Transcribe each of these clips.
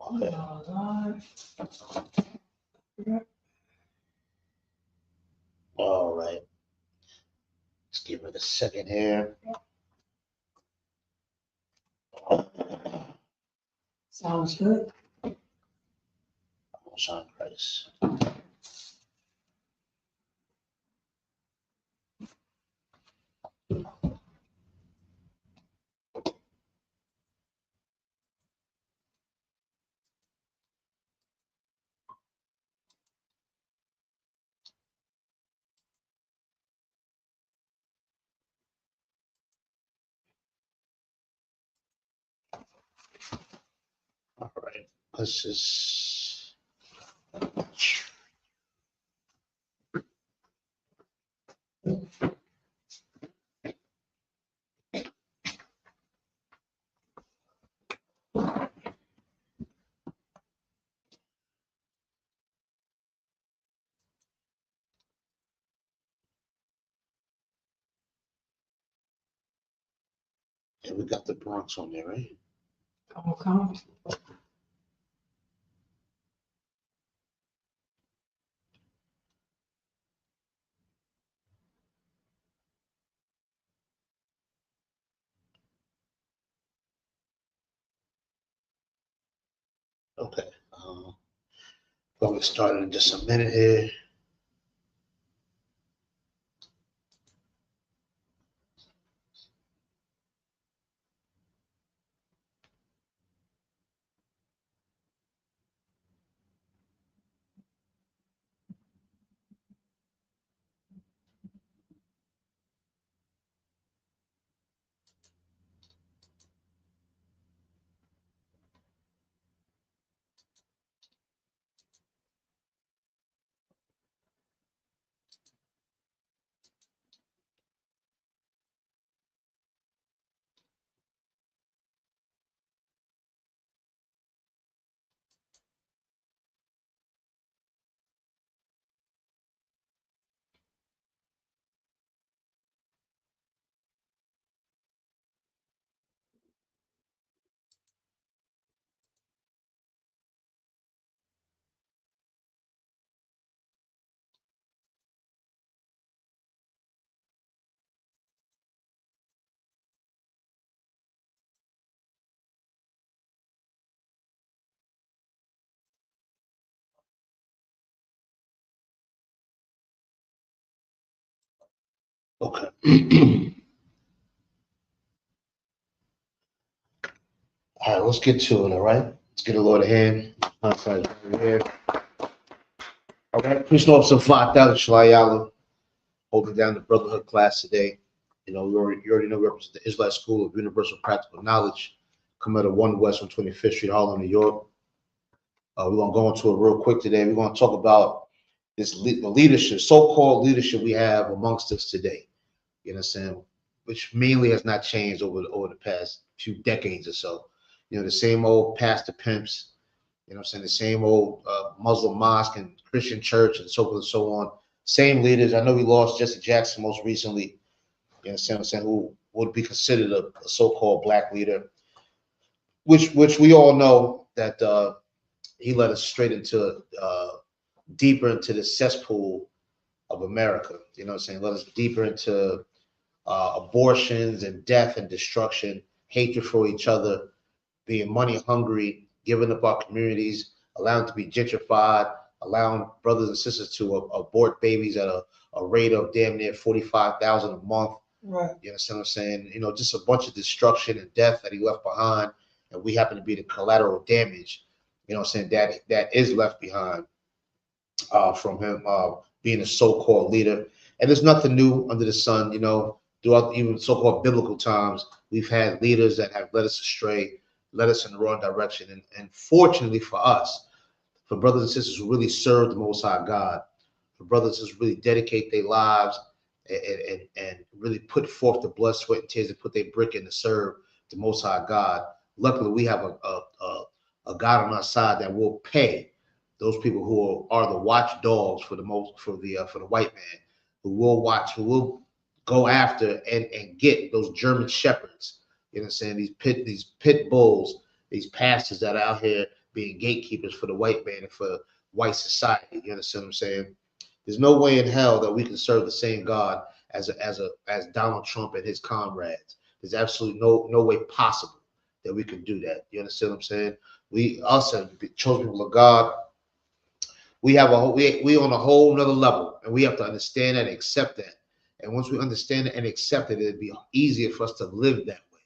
Okay. All right. Let's give it a second here. Sounds good. Shine Christ. All right. Let's just. Yeah, we got the Bronx on there, right? Okay. Okay. We'll get started in just a minute here. Okay. All right, let's get to it, all right? Let's get a load of hand. Here. All right, Police Officer 5,000 Shalayala holding down the Brotherhood class today. You know, you already know we represent the Israelite School of Universal Practical Knowledge, come out of 1 West on 25th Street, Harlem, New York. We're going to go into it real quick today. We're going to talk about this leadership, so-called leadership we have amongst us today. You know what I'm saying? Which mainly has not changed over the past few decades or so. You know, the same old pastor pimps, you know what I'm saying, the same old Muslim mosque and Christian church and so forth and so on. Same leaders. I know we lost Jesse Jackson most recently, you know what I'm saying, who would be considered a so-called black leader, which we all know that he led us straight into deeper into the cesspool of America. You know what I'm saying? Led us deeper into abortions and death and destruction, hatred for each other, being money hungry, giving up our communities, allowing to be gentrified, allowing brothers and sisters to abort babies at a rate of damn near 45,000 a month. Right. You understand what I'm saying? You know, just a bunch of destruction and death that he left behind, and we happen to be the collateral damage. You know what I'm saying? That is left behind from him being a so-called leader. And there's nothing new under the sun. You know, throughout even so-called biblical times, we've had leaders that have led us astray, led us in the wrong direction. And fortunately for us, for brothers and sisters who really serve the Most High God, for brothers who really dedicate their lives and really put forth the blood, sweat, and tears and put their brick in to serve the Most High God. Luckily, we have a God on our side that will pay those people who are the watchdogs for the white man, who will watch, who will go after and get those German shepherds. You know what I'm saying? These pit bulls, these pastors that are out here being gatekeepers for the white man and for white society. You understand what I'm saying? There's no way in hell that we can serve the same God as Donald Trump and his comrades. There's absolutely no way possible that we can do that. You understand what I'm saying? We us as the chosen people of God, we have we on a whole nother level, and we have to understand that and accept that. And once we understand it and accept it, it'll be easier for us to live that way.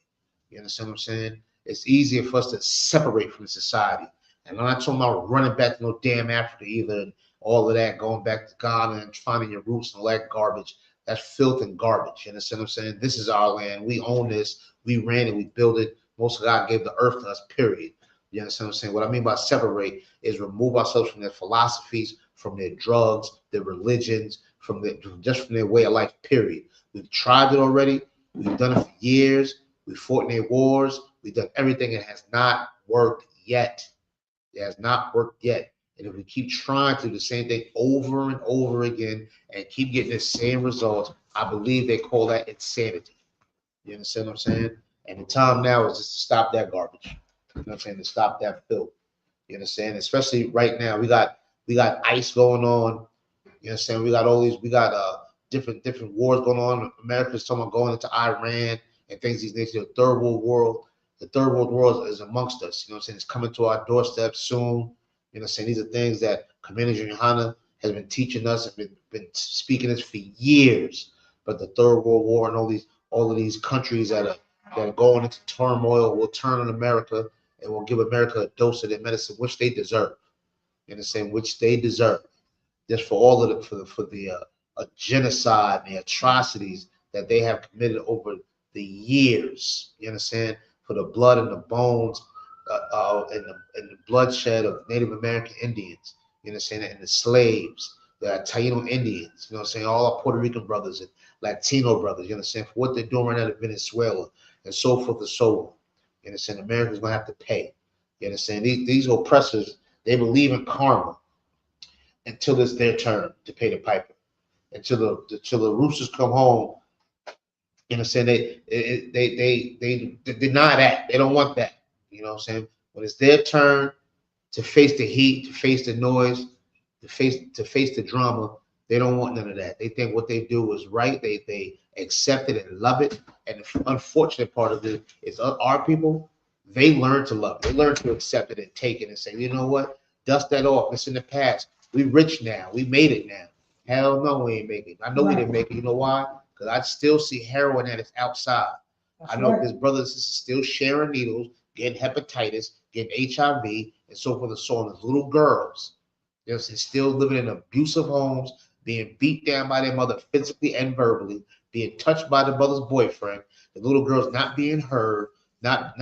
You understand what I'm saying? It's easier for us to separate from society. And I'm not talking about running back to no damn Africa either, and all of that, going back to Ghana and finding your roots and all that garbage. That's filth and garbage. You understand what I'm saying? This is our land. We own this. We ran it. We built it. Most of God gave the earth to us, period. You understand what I'm saying? What I mean by separate is remove ourselves from their philosophies, from their drugs, their religions, from their way of life, period. We've tried it already. We've done it for years. We fought in their wars. We've done everything. It has not worked yet. It has not worked yet. And if we keep trying to do the same thing over and over again and keep getting the same results, I believe they call that insanity. You understand what I'm saying? And the time now is just to stop that garbage. You know what I'm saying? To stop that filth. You understand? Especially right now, we got ICE going on. You understand? We got all these, we got different wars going on. America's talking about going into Iran and things these nations, the third world war is amongst us. You know what I'm saying? It's coming to our doorstep soon. You know what I'm saying? These are things that Commander Johanna has been teaching us and been speaking this for years. But the third world war and all of these countries that are going into turmoil will turn on America and will give America a dose of their medicine, which they deserve. You understand? Which they deserve. Just for all of the genocide and the atrocities that they have committed over the years. You understand? For the blood and the bones and the bloodshed of Native American Indians. You understand? And the slaves, the Taino Indians. You know what I'm saying? All our Puerto Rican brothers and Latino brothers. You understand? For what they're doing right now in Venezuela and so forth and so on. You understand? America's gonna have to pay. You understand? These oppressors, they believe in karma until it's their turn to pay the piper. Until the roosters come home, you know what I'm saying? They deny that. They don't want that. You know what I'm saying? When it's their turn to face the heat, to face the noise, to face the drama, they don't want none of that. They think what they do is right. They accept it and love it. And the unfortunate part of it is our people, they learn to love it. They learn to accept it and take it and say, you know what? Dust that off. It's in the past. We rich now. We made it now. Hell no, we ain't making it. I know we didn't make it. You know why? Because I still see heroin addicts outside. I know his brothers and sisters still sharing needles, getting hepatitis, getting HIV, and so forth and so on. As little girls, they're still living in abusive homes, being beat down by their mother physically and verbally, being touched by the mother's boyfriend. The little girl's not being heard, not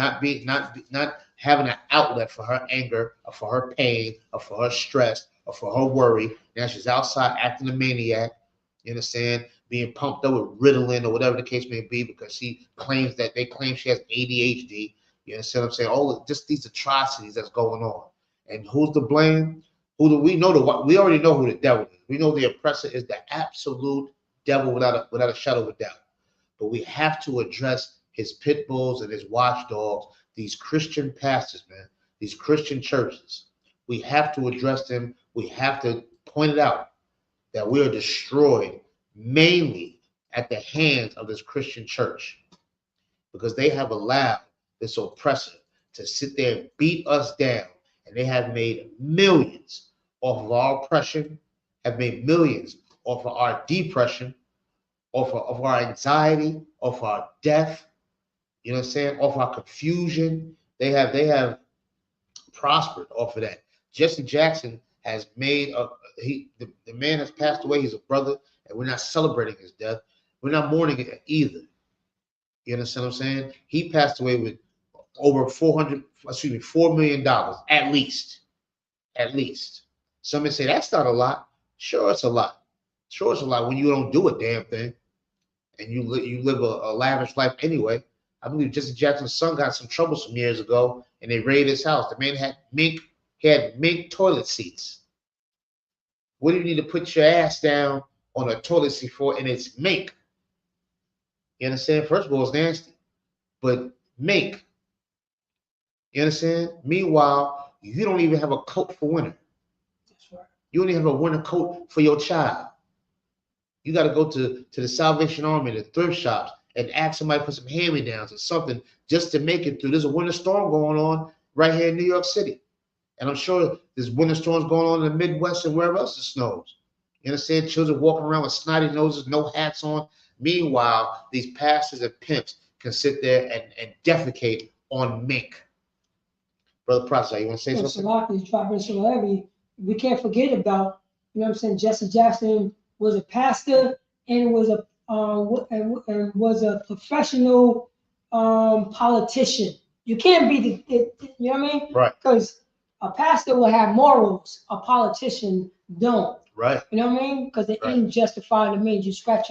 having an outlet for her anger or for her pain or for her stress or for her worry. Now she's outside acting a maniac. You understand? Being pumped up with Ritalin or whatever the case may be because she claims that they claim she has ADHD. You understand what I'm saying? All of just these atrocities that's going on. And who's to blame? Who do we know? We already know who the devil is. We know the oppressor is the absolute devil without a shadow of a doubt. But we have to address his pit bulls and his watchdogs, these Christian pastors, man, these Christian churches. We have to address them. We have to point it out that we are destroyed mainly at the hands of this Christian church because they have allowed this oppressor to sit there and beat us down. And they have made millions off of our oppression, have made millions off of our depression, off of our anxiety, off our death, you know what I'm saying, off our confusion. They have prospered off of that. Jesse Jackson has made the man has passed away. He's a brother, and we're not celebrating his death. We're not mourning it either. You understand what I'm saying? He passed away with over $4 million at least. At least. Some may say that's not a lot. Sure, it's a lot. Sure, it's a lot when you don't do a damn thing and you live a lavish life anyway. I believe Jesse Jackson's son got some trouble some years ago, and they raided his house. The man had mink toilet seats. What do you need to put your ass down on a toilet seat for? And it's mink. You understand? First of all, it's nasty, but mink. You understand? Meanwhile, You don't even have a coat for winter. That's right. You don't even have a winter coat for your child. You got to go to the Salvation Army, the thrift shops, and ask somebody for some hand-me-downs or something just to make it through. There's a winter storm going on right here in New York City. And I'm sure there's winter storms going on in the Midwest and wherever else it snows. You understand? Children walking around with snotty noses, no hats on. Meanwhile, these pastors and pimps can sit there and defecate on mink. Brother Prosper, you want to say So something? Salaki is dropping so heavy. We can't forget about, you know what I'm saying, Jesse Jackson was a pastor and was a and was a professional politician. You can't be you know what I mean? Right, Because a pastor will have morals, a politician don't. right, You know what I mean? Because the Right. end justify the means. You scratch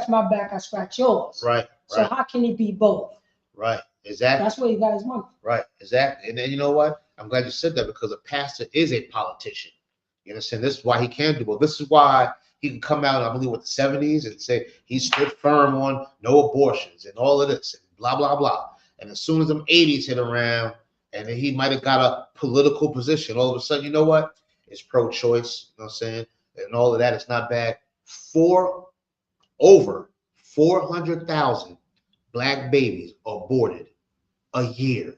my back, I scratch yours. right, So right, how can it be both? right. Exactly. That's where he got his money. Right, exactly. And then you know what? I'm glad you said that because a pastor is a politician. You understand? This is why he can do well. This is why he can come out, I believe, with the 70s and say he stood firm on no abortions and all of this and blah, blah, blah. And as soon as them 80s hit around and then he might have got a political position, all of a sudden, you know what? It's pro-choice, you know what I'm saying? And all of that is not bad. Over 400,000 black babies aborted a year.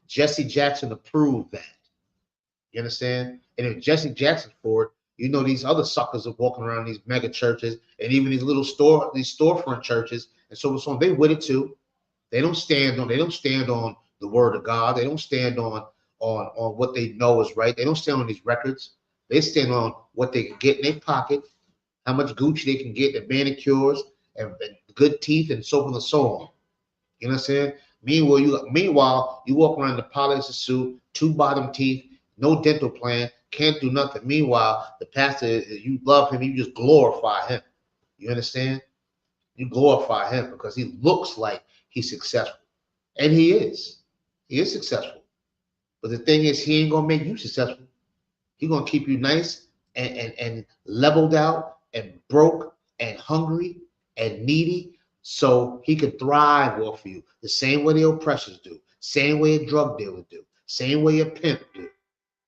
Jesse Jackson approved that. You understand? And if Jesse Jackson for it, you know these other suckers are walking around these mega churches and even these little storefront churches and so on. They with it too. They don't stand on the word of God. They don't stand on what they know is right. They don't stand on these records. They stand on what they can get in their pocket, how much Gucci they can get, and manicures and good teeth and so on and so on. You know what I'm saying? Meanwhile, you walk around in the polished suit, two bottom teeth, no dental plan, can't do nothing. Meanwhile, the pastor, you love him, you just glorify him. You understand? You glorify him because he looks like he's successful. And he is. He is successful. But the thing is, he ain't gonna make you successful. He's gonna keep you nice and leveled out and broke and hungry and needy so he can thrive off of you the same way the oppressors do, same way a drug dealer do, same way a pimp do.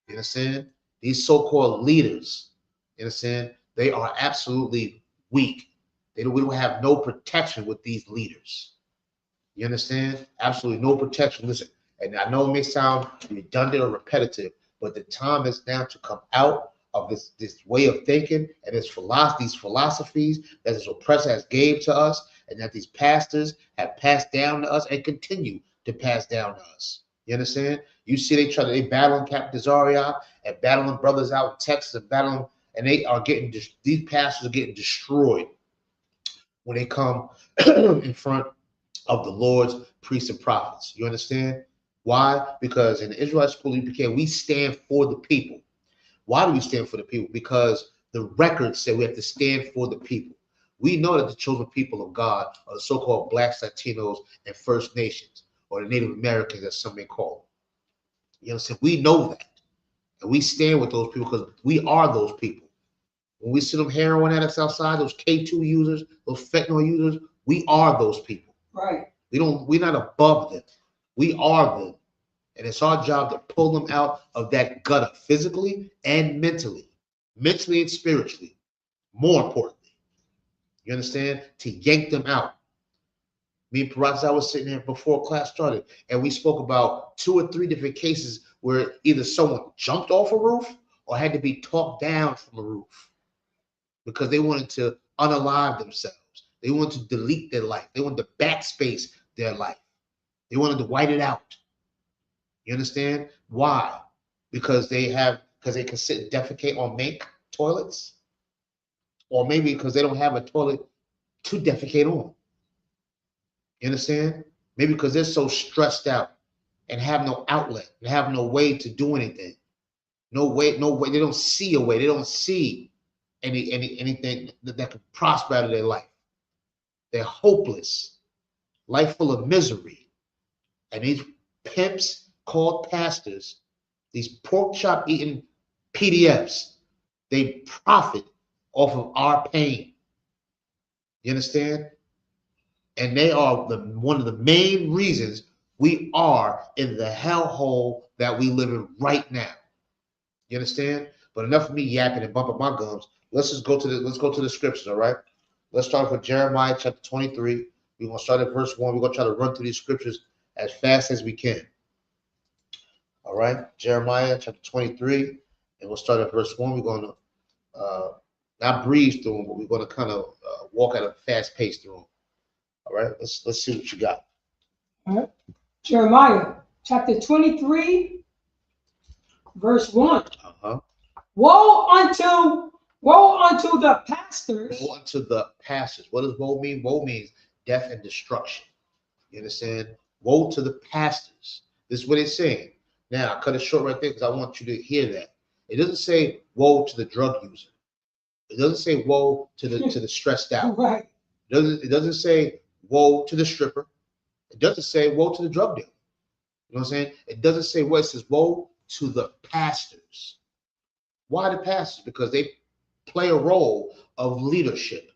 You understand? These so-called leaders, you understand? They are absolutely weak. We don't have no protection with these leaders. You understand? Absolutely no protection. Listen, and I know it may sound redundant or repetitive, but the time is now to come out of this way of thinking and these philosophies that this oppressor has gave to us and that these pastors have passed down to us and continue to pass down to us. You understand? You see they battling Captain Zariak and battling brothers out in Texas and battling, and these pastors are getting destroyed when they come in front of the Lord's priests and prophets. You understand? Why? Because in the Israelite school of UPK, we stand for the people. Why do we stand for the people? Because the records say we have to stand for the people. We know that the chosen people of God are the so-called Blacks, Latinos, and First Nations, or the Native Americans, as some may call them. You understand? We know that. And we stand with those people because we are those people. When we see them heroin addicts outside, those K2 users, those fentanyl users, we are those people. Right. We're not above them. We are them. And it's our job to pull them out of that gutter physically and mentally and spiritually, more importantly. You understand? To yank them out. Me and Paraz, I was sitting there before class started, and we spoke about 2 or 3 different cases where either someone jumped off a roof or had to be talked down from a roof because they wanted to unalive themselves. They wanted to delete their life. They wanted to backspace their life. They wanted to white it out. You understand? Why? Because they can sit and defecate on mink toilets, or maybe because they don't have a toilet to defecate on. You understand? Maybe because they're so stressed out and have no outlet and have no way to do anything. No way. They don't see a way. They don't see anything that could prosper out of their life. They're hopeless, life full of misery. And these pimps called pastors, these pork chop eating PDFs, they profit off of our pain. You understand? And they are one of the main reasons We are in the hellhole that we live in right now. You understand? But enough of me yapping and bumping my gums. Let's go to the scriptures, all right? Let's start with Jeremiah chapter 23. We're gonna start at verse 1. We're gonna try to run through these scriptures as fast as we can. All right, Jeremiah chapter 23, and we'll start at verse 1. We're gonna not breeze through them, but we're gonna kind of walk at a fast pace through them. All right, let's see what you got. All right. Jeremiah chapter 23, verse 1. Uh-huh. Woe unto the pastors. Woe unto the pastors. What does woe mean? Woe means death and destruction. You understand? Woe to the pastors. This is what it's saying. Now, I cut it short right there because I want you to hear that. It doesn't say woe to the drug user. It doesn't say woe to the stressed out. Right. It doesn't say woe to the stripper. It doesn't say woe to the drug dealer. You know what I'm saying? It doesn't say what. It says woe to the pastors. Why the pastors? Because they play a role of leadership.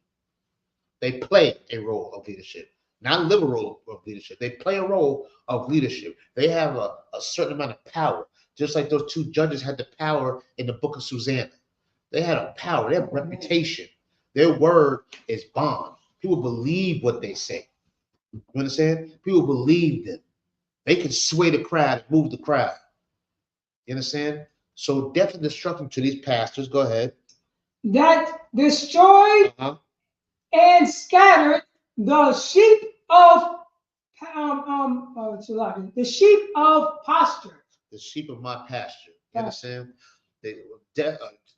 They play a role of leadership. Not live a role of leadership. They play a role of leadership. They have a certain amount of power. Just like those two judges had the power in the book of Susanna. They had a power. They have a reputation. Their word is bond. People believe what they say. You understand? People believe them. They can sway the crowd and move the crowd. You understand? So death and destruction to these pastors. Go ahead. That destroyed and scattered the sheep of the sheep of pasture. The sheep of my pasture. You understand? They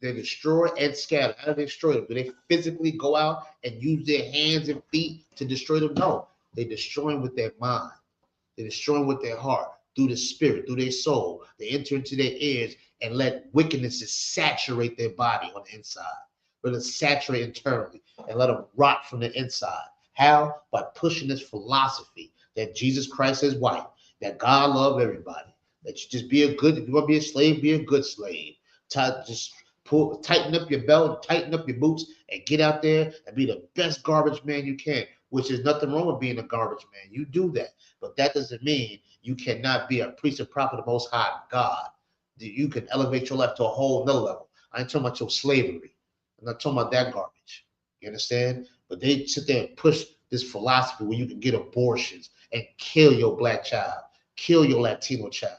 destroy and scatter. How do they destroy them? Do they physically go out and use their hands and feet to destroy them? No. They destroy them with their mind. They destroy them with their heart, through the spirit, through their soul. They enter into their ears and let wickedness saturate their body on the inside. Let it saturate internally and let them rot from the inside. How? By pushing this philosophy that Jesus Christ is white, that God loves everybody, that you just be a good, if you want to be a slave, be a good slave. Just tighten up your belt, tighten up your boots, and get out there and be the best garbage man you can, which is nothing wrong with being a garbage man. You do that. But that doesn't mean you cannot be a priest and prophet of the Most High God. You can elevate your life to a whole nother level. I ain't talking about your slavery. I'm not talking about that garbage. You understand? But they sit there and push this philosophy where you can get abortions and kill your black child, kill your Latino child.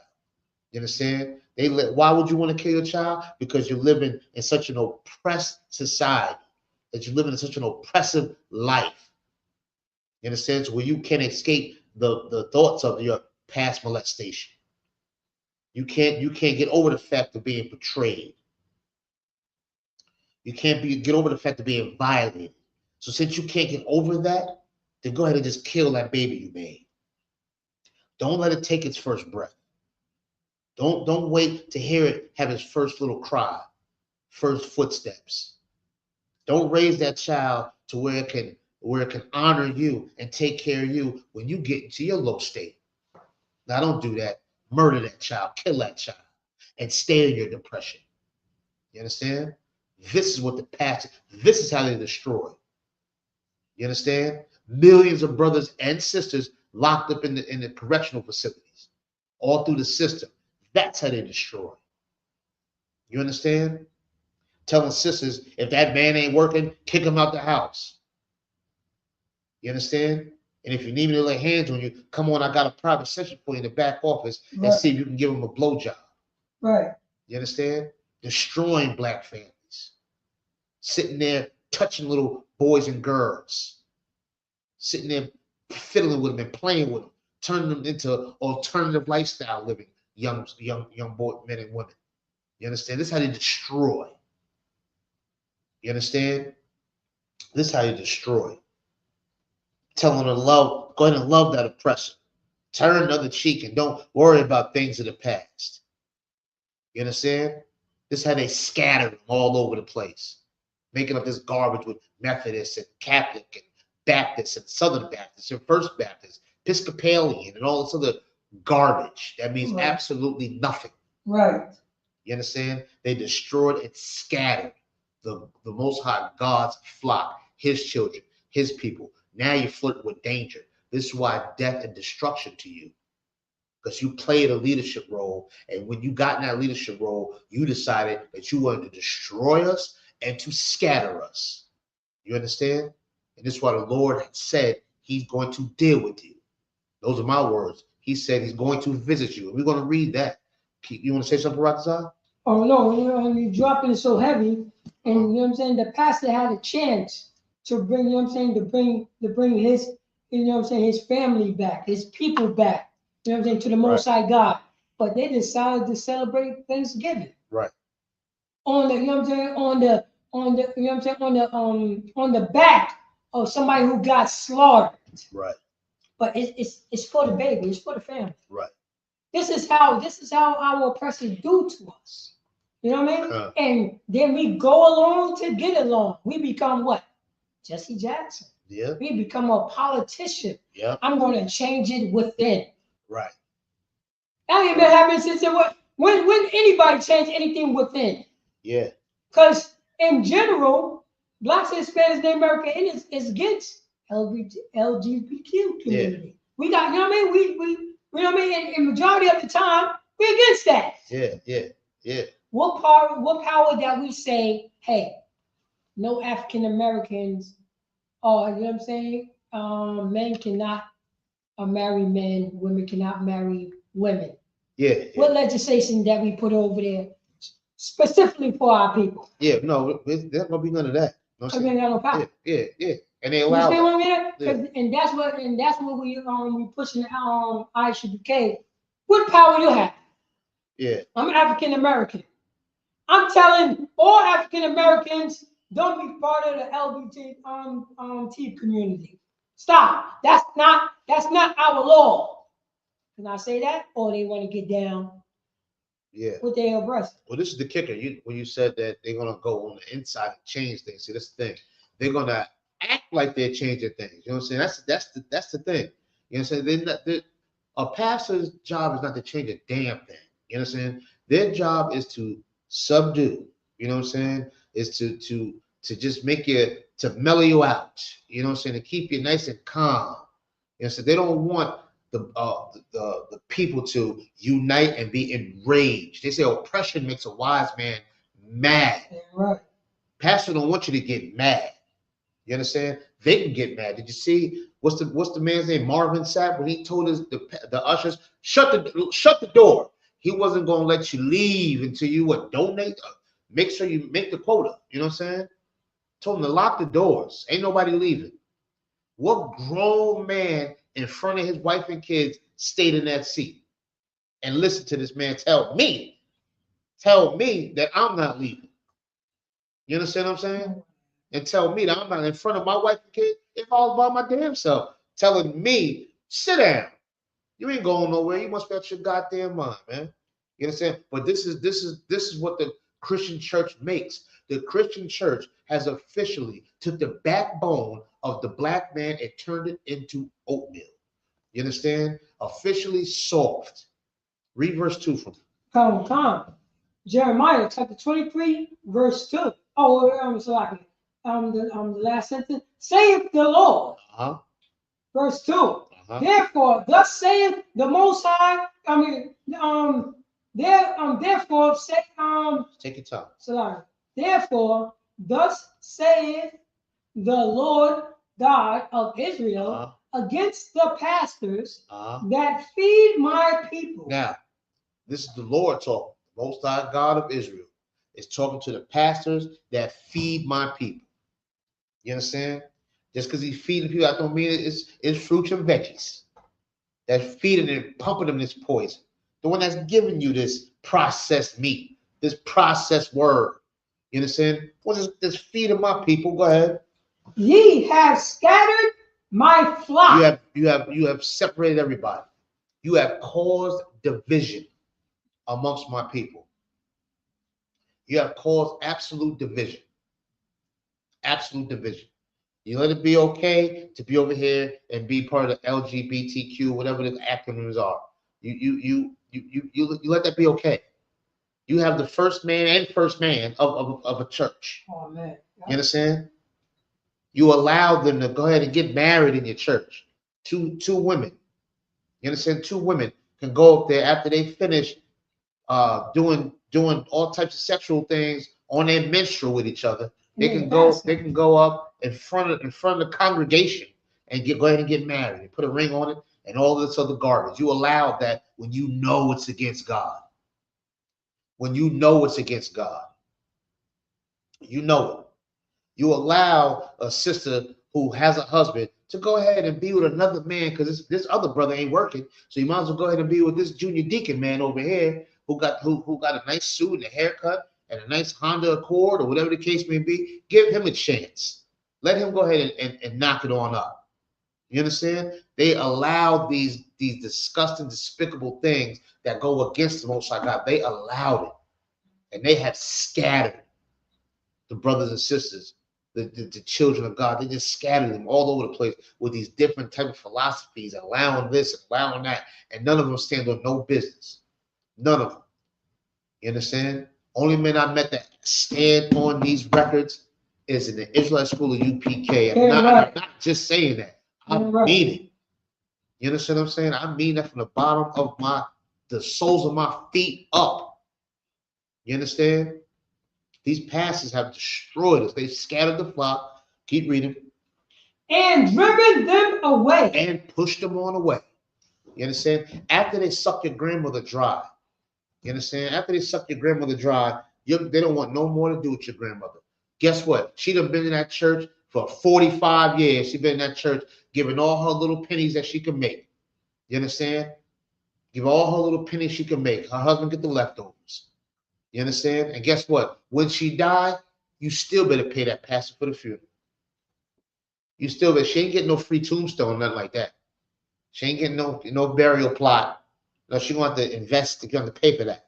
You understand? Why would you want to kill your child? Because you're living in such an oppressed society, that you're living in such an oppressive life. You understand? So where you can't escape the thoughts of your past molestation. You can't get over the fact of being betrayed. You can't get over the fact of being violated. So since you can't get over that, then go ahead and just kill that baby you made. Don't let it take its first breath. Don't wait to hear it have its first little cry, first footsteps. Don't raise that child to where it can honor you and take care of you when you get into your low state. Now don't do that. Murder that child, kill that child, and stay in your depression. You understand? This is what this is how they destroy. You understand? Millions of brothers and sisters locked up in the correctional facilities, all through the system. That's how they destroy. You understand? Telling sisters, if that man ain't working, kick him out the house. You understand? And if you need me to lay hands on you, come on, I got a private session for you in the back office and see if you can give him a blowjob. Right. You understand? Destroying black families. Sitting there touching little boys and girls. Sitting there fiddling with them and playing with them, turning them into alternative lifestyle living, young boy, men and women. You understand? This is how they destroy. You understand? This is how you destroy. Tell them to love, go ahead and love that oppressor. Turn the other cheek and don't worry about things of the past. You understand? This is how they scatter them all over the place, making up this garbage with Methodists and Catholic and Baptists and Southern Baptists and First Baptists, Episcopalian and all this other garbage. That means absolutely nothing. Right. You understand? They destroyed and scattered the Most High God's flock, his children, his people. Now you're flirting with danger. This is why death and destruction to you. because you played a leadership role. And when you got in that leadership role, you decided that you wanted to destroy us and to scatter us. You understand? And this is why the Lord said he's going to deal with you. Those are my words. He said he's going to visit you. And we're going to read that. You want to say something, Ratazar? Oh no, you're dropping it so heavy, and you know what I'm saying. The pastor had a chance to bring, you know what I'm saying, to bring his, you know what I'm saying, his family back, his people back, you know what I'm saying, to the Most High God. But they decided to celebrate Thanksgiving. Right. On the, you know what I'm saying, on the, you know what I'm saying, on the back of somebody who got slaughtered. Right. But it's for the baby, it's for the family. Right. This is how our oppressors do to us. You know what I mean? And then we go along to get along. We become what? Jesse Jackson. Yeah. We become a politician. Yeah. I'm going to change it within. Right. That ain't been happening since when anybody change anything within? Yeah. Because in general, Blacks, Hispanics, Native American is against LGBTQ community. Yeah. We got, you know what I mean? We you know what I mean? And majority of the time, we're against that. Yeah, yeah, yeah. What power that we say, hey, no African Americans, or you know what I'm saying? Men cannot marry men, women cannot marry women. Yeah, yeah. What legislation that we put over there specifically for our people? Yeah, no, there's not gonna be none of that. No, I mean, no power. Yeah, yeah. And they allow you that. Yeah. And that's what we pushing ISUPK. What power you have? Yeah. I'm African American. I'm telling all African Americans, don't be part of the LGBT community. Stop. That's not our law. Can I say that? Or they want to get down with their oppressor. Well, this is the kicker. When you said that they're gonna go on the inside and change things. See, that's the thing. They're gonna act like they're changing things. You know what I'm saying? That's the thing. You know what I'm saying? A pastor's job is not to change a damn thing. You know what I'm saying? Their job is to subdue. You know what I'm saying? Is to just make you, to mellow you out. You know what I'm saying? To keep you nice and calm. You know, so they don't want the people to unite and be enraged. They say oppression makes a wise man mad. Yeah, right. Pastor don't want you to get mad. You understand? They can get mad. Did you see what's the man's name? Marvin Sapp, when he told us the ushers, shut the door. He wasn't gonna let you leave until you would donate. Make sure you make the quota. You know what I'm saying? Told him to lock the doors. Ain't nobody leaving. What grown man in front of his wife and kids stayed in that seat and listened to this man tell me that I'm not leaving? You understand what I'm saying? And tell me that I'm not in front of my wife and kids, if I was by my damn self, telling me, sit down. You ain't going nowhere. You must be out your goddamn mind, man. You understand? But this is what the Christian church makes. The Christian church has officially took the backbone of the black man and turned it into oatmeal. You understand? Officially soft. Read verse 2 from Come. Jeremiah chapter 23, verse 2. Oh, sorry. The last sentence. Saith the Lord. Verse 2. Therefore, thus saith the Most High. Therefore, say, take your time. Sorry. Therefore, thus saith the Lord God of Israel against the pastors that feed my people. Now, this is the Lord talking. The Most High God of Israel is talking to the pastors that feed my people. You understand? Just because he's feeding people, I don't mean it's fruits and veggies. That's feeding them, pumping them this poison. The one that's giving you this processed meat, this processed word. You understand? What's this feeding my people? Go ahead. Ye have scattered my flock. You have separated everybody. You have caused division amongst my people. You have caused absolute division. Absolute division. You let it be okay to be over here and be part of the LGBTQ, whatever the acronyms are. You let that be okay. You have the first man of a church. Oh man. You understand? You allow them to go ahead and get married in your church. Two women. You understand? Two women can go up there after they finish doing all types of sexual things on their menstrual with each other. They can go up in front of the congregation and go ahead and get married and put a ring on it and all this other garbage. You allow that when you know it's against God. When you know it's against God. You know it. You allow a sister who has a husband to go ahead and be with another man because this other brother ain't working. So you might as well go ahead and be with this junior deacon man over here who got a nice suit and a haircut and a nice Honda Accord or whatever the case may be. Give him a chance. Let him go ahead and knock it on up. You understand? They allow these disgusting, despicable things that go against the Most High God. They allowed it. And they have scattered the brothers and sisters, the children of God. They just scattered them all over the place with these different type of philosophies, allowing this and allowing that, and none of them stand on no business. None of them. You understand? Only men I met that stand on these records is in the Israelite school of UPK. I'm not just saying that. I mean it. You understand what I'm saying? I mean that from the bottom of the soles of my feet up. You understand? These pastors have destroyed us. They've scattered the flock. Keep reading. And driven them away. And pushed them on away. You understand? After they suck your grandmother dry. You understand? After they suck your grandmother dry, they don't want no more to do with your grandmother. Guess what? She'd have been in that church for 45 years. She's been in that church giving all her little pennies that she can make. You understand? Give all her little pennies she can make. Her husband get the leftovers. You understand? And guess what? When she die, you still better pay that pastor for the funeral. You still better. She ain't getting no free tombstone, nothing like that. She ain't getting no burial plot. No, she gonna have to invest to get on the pay for that.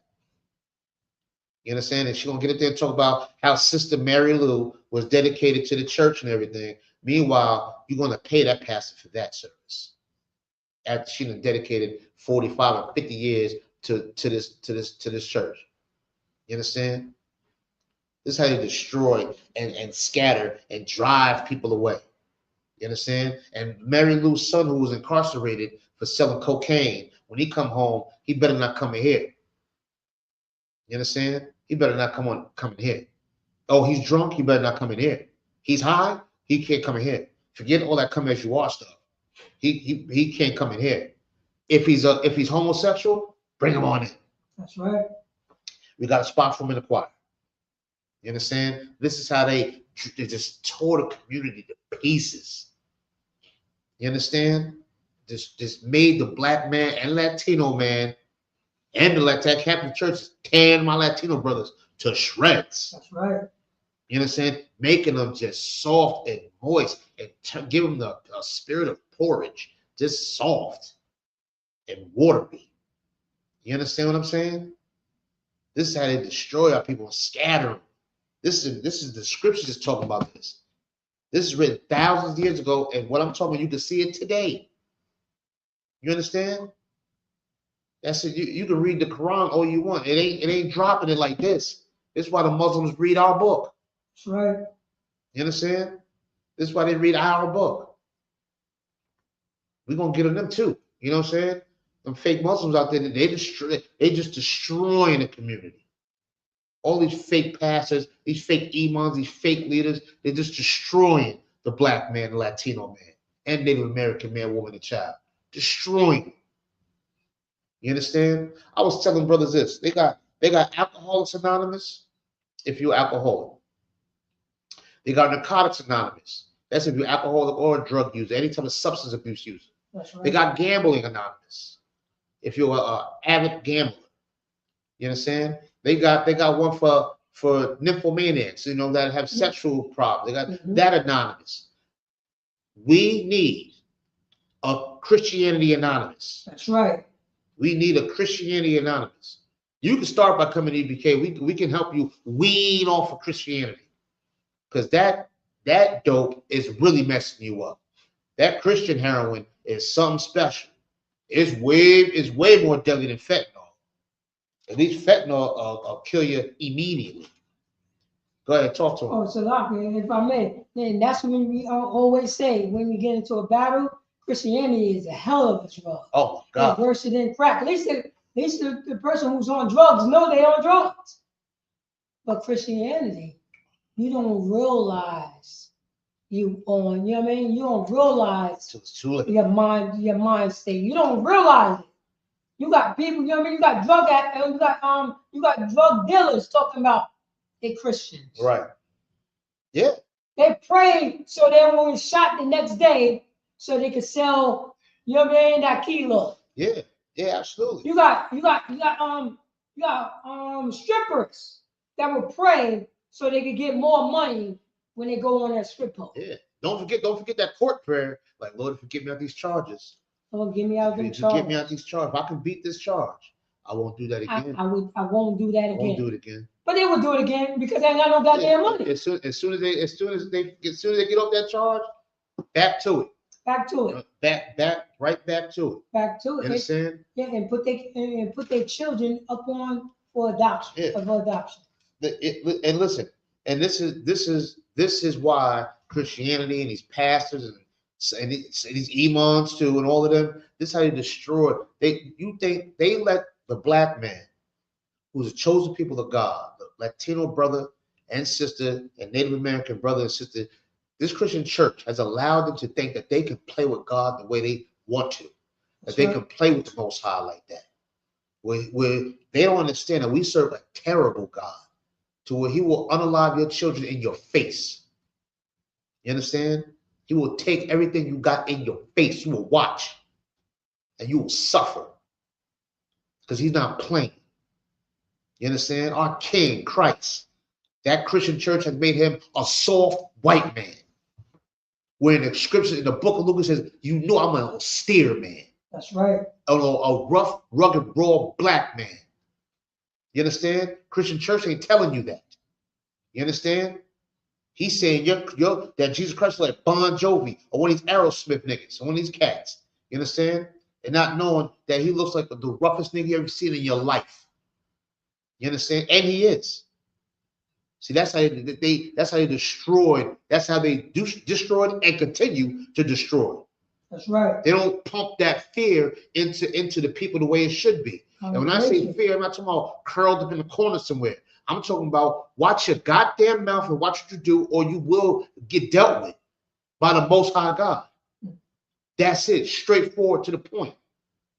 You understand? And she gonna get up there and talk about how Sister Mary Lou was dedicated to the church and everything. Meanwhile, you're gonna pay that pastor for that service. After she done dedicated 45 or 50 years to this church. You understand? This is how they destroy and scatter and drive people away. You understand? And Mary Lou's son, who was incarcerated for selling cocaine, when he come home, he better not come in here. You understand? He better not come in here. Oh, he's drunk, he better not come in here. He's high, he can't come in here. Forget all that come as you are stuff. He can't come in here. If he's homosexual, bring him on in. That's right. We got a spot for him in the choir. You understand? This is how they just tore the community to pieces. You understand? Just made the black man and Latino man and the Latin Catholic Church tearing my Latino brothers to shreds. That's right. You understand? Making them just soft and moist and give them a spirit of porridge, just soft and watery. You understand what I'm saying? This is how they destroy our people and scatter them. This is the scriptures just talking about this. This is written thousands of years ago, and what I'm talking about, you can see it today. You understand? That's it. You can read the Quran all you want. It ain't dropping it like this. This is why the Muslims read our book. That's right. You understand? This is why they read our book. We're gonna get on them too. You know what I'm saying? Them fake Muslims out there, they just destroying the community. All these fake pastors, these fake imams, these fake leaders, they're just destroying the black man, the Latino man, and Native American man, woman, and child. Destroying them. You understand? I was telling brothers this. They got Alcoholics Anonymous, if you're alcoholic. They got Narcotics Anonymous. That's if you're alcoholic or a drug user, any type of substance abuse user. That's right. They got Gambling Anonymous, if you're an avid gambler. You understand? They got one for nymphomaniacs, that have sexual problems. They got that Anonymous. We need a Christianity Anonymous. That's right. We need a Christianity Anonymous. You can start by coming to EBK. We can help you wean off of Christianity. Because that dope is really messing you up. That Christian heroin is something special. It's way more deadly than fentanyl. At least fentanyl will kill you immediately. Go ahead, talk to him. Oh, so if I may, then that's when we always say when we get into a battle, Christianity is a hell of a drug. Oh my It's God. worse than crack. At least the person who's on drugs know they on drugs. But Christianity, you don't realize you on, you know what I mean? You don't realize It's too late. your mind state. You don't realize it. You got people, you know what I mean? You got drug dealers talking about they Christians. Right. Yeah. They pray so they won't get shot the next day so they can sell, you know what I mean, that kilo. Yeah. Yeah. Absolutely. You got strippers that will pray so they can get more money when they go on that strip club. Yeah. Don't forget that court prayer. Like, Lord, forgive me of these charges. Oh, get me out of them Forgive me charges. of these charges. If I can beat this charge, I won't do that again. I won't do that I won't do again. it again. But they will do it again because they ain't got no goddamn money. As soon as they get off that charge, back to it. Back to it. Right back to it. Back to You it. understand? Yeah, and put their children up on for adoption. Yeah. For adoption. And listen, and this is why Christianity and these pastors and these imams too and all of them, this is how they destroy. You think they let the black man, who's a chosen people of God, the Latino brother and sister and Native American brother and sister, this Christian church has allowed them to think that they can play with God the way they want to, that they can play with the Most High like that. Where they don't understand that we serve a terrible God, to where He will unalive your children in your face. You understand? He will take everything you got in your face. You will watch, and you will suffer, because He's not playing. You understand? Our King, Christ, that Christian church has made Him a soft white man. Where in the scripture, in the book of Luke, it says, you know I'm an austere man. That's right. A rough, rugged, raw black man. You understand? Christian church ain't telling you that. You understand? He's saying that Jesus Christ is like Bon Jovi or one of these Aerosmith niggas or one of these cats. You understand? And not knowing that he looks like the roughest nigga you ever seen in your life. You understand? And he is. See, that's how they destroyed. That's how they destroyed and continue to destroy. That's right. They don't pump that fear into the people the way it should be. And when I say fear, I'm not talking about curled up in the corner somewhere. I'm talking about watch your goddamn mouth and watch what you do, or you will get dealt with by the Most High God. That's it. Straightforward to the point.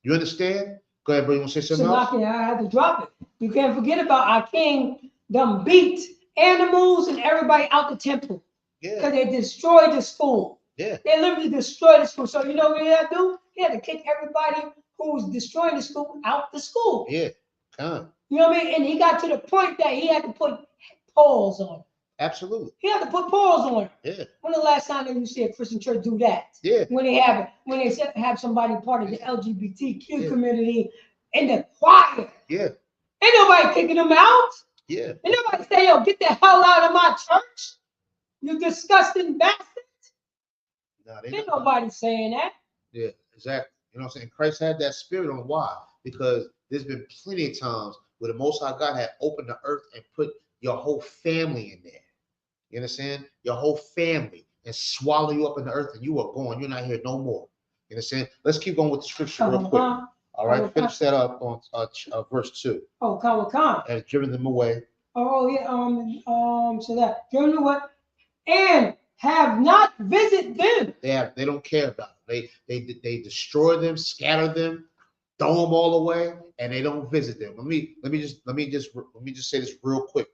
You understand? Go ahead, bro. You want to say something else? I had to drop it. You can't forget about our King. Them beat animals and everybody out the temple. Yeah. Because they destroyed the school. Yeah. They literally destroyed the school. So you know what he had to do? He had to kick everybody who was destroying the school out the school. Yeah. Come. You know what I mean? And he got to the point that he had to put pause on it. Absolutely. He had to put pause on it. Yeah. When the last time that you see a Christian church do that? Yeah. When they have somebody part of the LGBTQ community in the choir. Yeah. Ain't nobody kicking them out. Yeah. Ain't nobody say, yo, get the hell out of my church. You disgusting bastard. No, Ain't nobody saying that. Yeah, exactly. You know what I'm saying? Christ had that spirit on. Why? Because there's been plenty of times where the Most High God had opened the earth and put your whole family in there. You understand? Your whole family, and swallow you up in the earth, and you are gone. You're not here no more. You understand? Let's keep going with the scripture real quick. All right, finish that up on verse 2. Oh, Kawakam. And driven them away. Oh yeah. So that driven away, and have not visited them. They don't care about it. They destroy them, scatter them, throw them all away, and they don't visit them. Let me just say this real quick.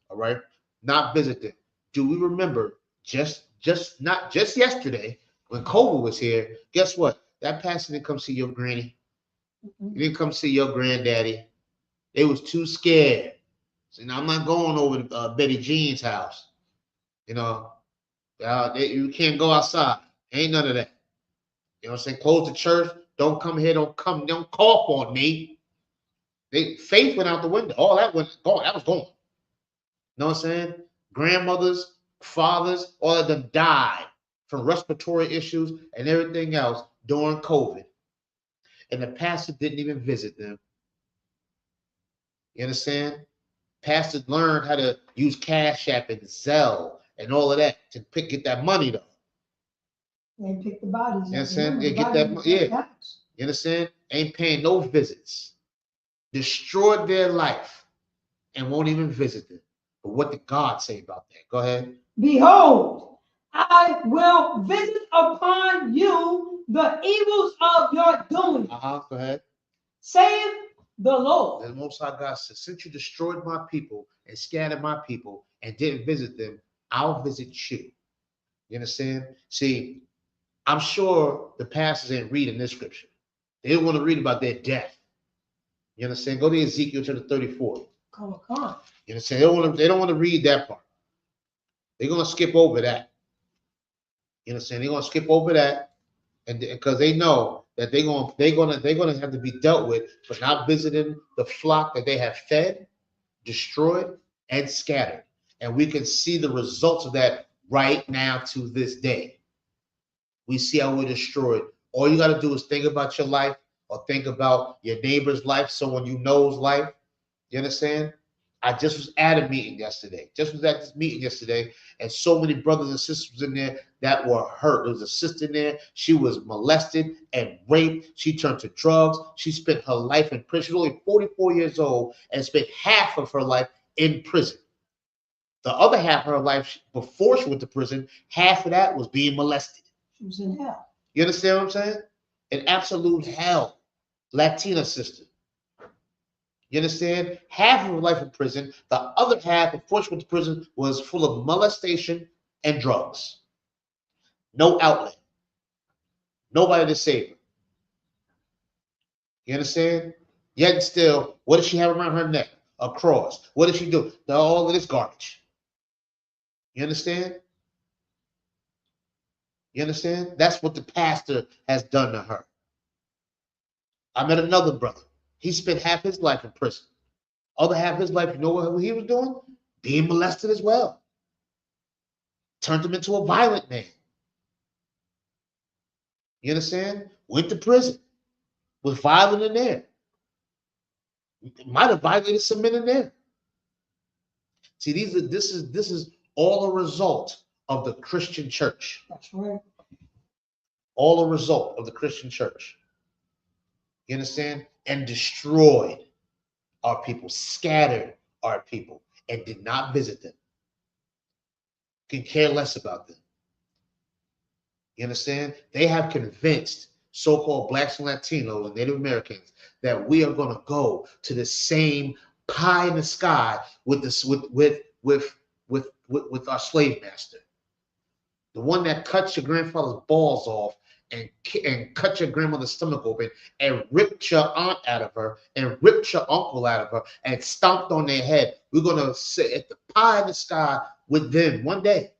All right, not visit them. Do we remember just yesterday when COVID was here? Guess what? That pastor didn't come see your granny. He didn't come see your granddaddy. They was too scared. So now I'm not going over to Betty Jean's house. You know, you can't go outside. Ain't none of that. You know what I'm saying? Close the church. Don't come here. Don't cough on me. Faith went out the window. All that went gone. That was gone. You know what I'm saying? Grandmothers, fathers, all of them died from respiratory issues and everything else during COVID. And the pastor didn't even visit them. You understand? Pastor learned how to use Cash App and Zelle and all of that to get that money though. They pick the bodies. You understand? They get that, yeah. You understand? Ain't paying no visits. Destroyed their life and won't even visit them. But what did God say about that? Go ahead. Behold, I will visit upon you the evils of your doing. Go ahead. Saith the Lord. And the Most High God says, since you destroyed my people and scattered my people and didn't visit them, I'll visit you. You understand? See, I'm sure the pastors ain't reading this scripture. They don't want to read about their death. You understand? Go to Ezekiel chapter 34. Come on. You understand? They don't want to read that part. They're gonna skip over that. You understand? They're gonna skip over that, and because they know that they're gonna have to be dealt with for not visiting the flock that they have fed, destroyed, and scattered. And we can see the results of that right now to this day. We see how we're destroyed. All you got to do is think about your life or think about your neighbor's life, someone you know's life. You understand? I just was at a meeting yesterday. Just was at this meeting yesterday, and so many brothers and sisters in there that were hurt. There was a sister in there. She was molested and raped. She turned to drugs. She spent her life in prison. She was only 44 years old and spent half of her life in prison. The other half of her life before she went to prison, half of that was being molested. She was in hell. You understand what I'm saying? In absolute hell. Latina sister. You understand? Half of her life in prison. The other half, before she went to prison, was full of molestation and drugs. No outlet. Nobody to save her. You understand? Yet still, what does she have around her neck? A cross. What does she do? All of this garbage. You understand? You understand? That's what the pastor has done to her. I met another brother. He spent half his life in prison. Other half of his life, you know what he was doing? Being molested as well. Turned him into a violent man. You understand? Went to prison. Was violent in there. Might have violated some men in there. See, this is all a result of the Christian church. That's right. All a result of the Christian church. You understand? And destroyed our people, scattered our people, and did not visit them. Can care less about them. You understand? They have convinced so-called blacks and Latinos and Native Americans that we are going to go to the same pie in the sky with this with our slave master, the one that cuts your grandfather's balls off and cut your grandmother's stomach open and ripped your aunt out of her and ripped your uncle out of her and stomped on their head. We're going to sit at the pie in the sky with them one day.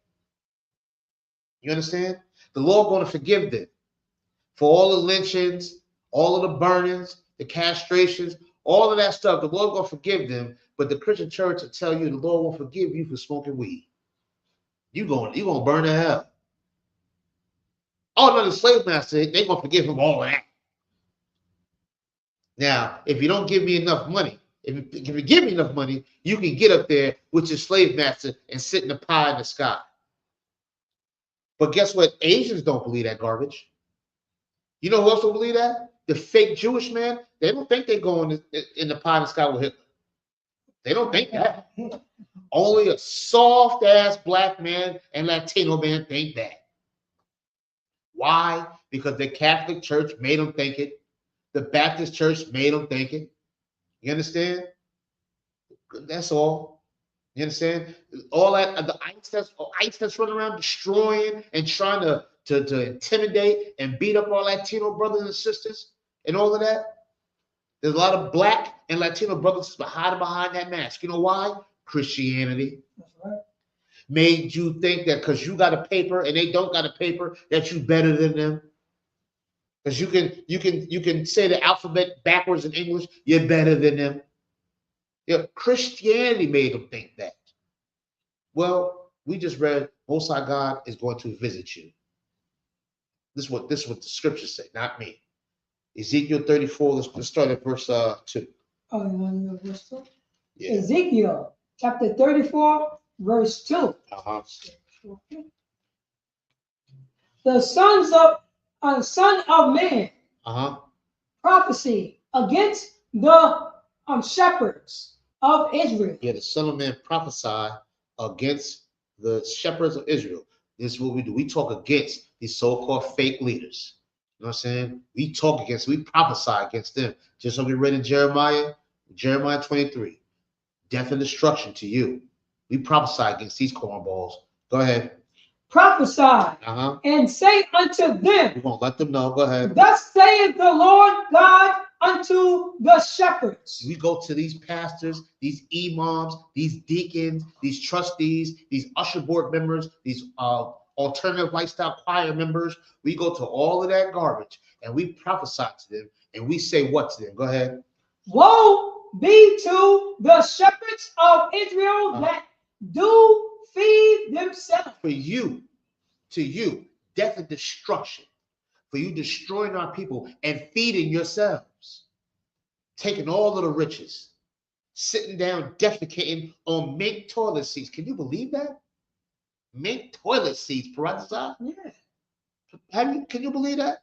You understand? The Lord going to forgive them for all the lynchings, all of the burnings, the castrations, all of that stuff. The Lord going to forgive them, but the Christian church will tell you the Lord won't forgive you for smoking weed. You going to burn in hell. Oh no, the slave master, they going to forgive him all of that. Now, if you don't give me enough money, if you give me enough money, you can get up there with your slave master and sit in the pie in the sky. But guess what? Asians don't believe that garbage. You know who else don't believe that? The fake Jewish man. They don't think they're going in the pie in the sky with Hitler. They don't think that. Only a soft-ass black man and Latino man think that. Why? Because the Catholic Church made them think it. The Baptist Church made them think it. You understand? That's all. You understand? All that the ICE that's running around destroying and trying to intimidate and beat up our Latino brothers and sisters and all of that. There's a lot of black and Latino brothers hiding behind that mask. You know why? Christianity. That's right. Made you think that because you got a paper and they don't got a paper that you better than them. Because you can say the alphabet backwards in English, you're better than them. Yeah, Christianity made them think that. Well, we just read Most High God is going to visit you. This is what the scriptures say, not me. Ezekiel 34, let's start at verse 2. Oh, you want to know verse 2? Yeah. Ezekiel chapter 34, verse 2. Uh-huh. Okay. the son of man, prophecy against the shepherds of Israel. Yeah, the Son of Man prophesied against the shepherds of Israel. This is what we do. We talk against these so-called fake leaders. You know what I'm saying? We talk against, we prophesy against them. Just like we read in Jeremiah 23. Death and destruction to you. We prophesy against these cornballs. Go ahead. Prophesy and say unto them, we won't let them know. Go ahead. Thus saith the Lord God unto the shepherds. We go to these pastors, these imams, these deacons, these trustees, these usher board members, these alternative lifestyle choir members. We go to all of that garbage and we prophesy to them and we say what to them? Go ahead. Woe be to the shepherds of Israel that do feed themselves. For you, to you, death and destruction. For you destroying our people and feeding yourselves. Taking all of the riches. Sitting down, defecating on mink toilet seats. Can you believe that? Mink toilet seats, Parazza? Yeah. Can you believe that?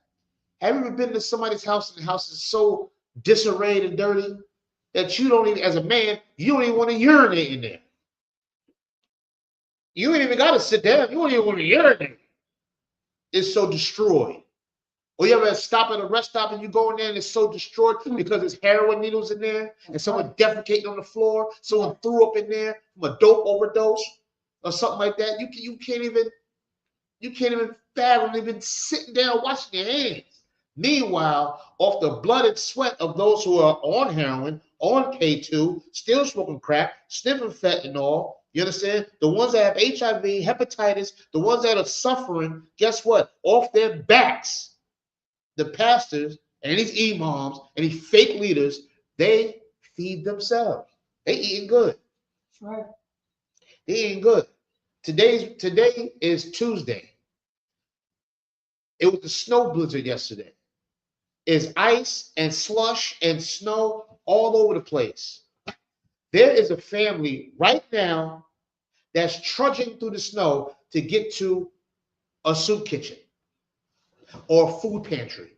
Have you ever been to somebody's house and the house is so disarrayed and dirty that you don't even, as a man, you don't even want to urinate in there? You ain't even got to sit down. You don't even want to urinate. It's so destroyed. Or you ever stop at a rest stop and you go in there and it's so destroyed because there's heroin needles in there and someone defecating on the floor, someone threw up in there from a dope overdose or something like that. You can't even fathom even sitting down washing your hands. Meanwhile, off the blood and sweat of those who are on heroin, on K2, still smoking crack, sniffing fentanyl, you understand? The ones that have HIV, hepatitis, the ones that are suffering, guess what? Off their backs, the pastors and these imams and these fake leaders, they feed themselves. They eating good. That's right. They eating good. Today is Tuesday. It was the snow blizzard yesterday. It's ice and slush and snow all over the place. There is a family right now that's trudging through the snow to get to a soup kitchen or a food pantry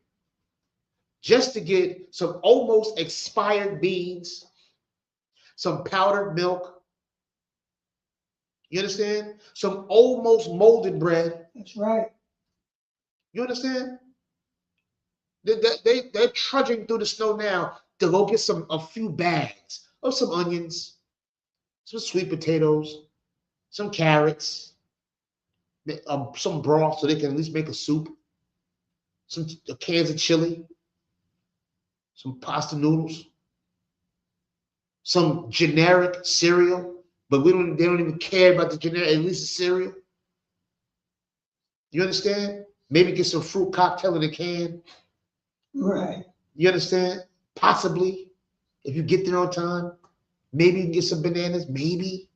just to get some almost expired beans, some powdered milk. You understand? Some almost molded bread. That's right. You understand? They're trudging through the snow now to go get a few bags of some onions, some sweet potatoes, some carrots, some broth so they can at least make a soup, some cans of chili, some pasta noodles, some generic cereal, but they don't even care about the generic, at least the cereal. You understand? Maybe get some fruit cocktail in a can. Right. You understand? Possibly, if you get there on time, maybe you can get some bananas, maybe.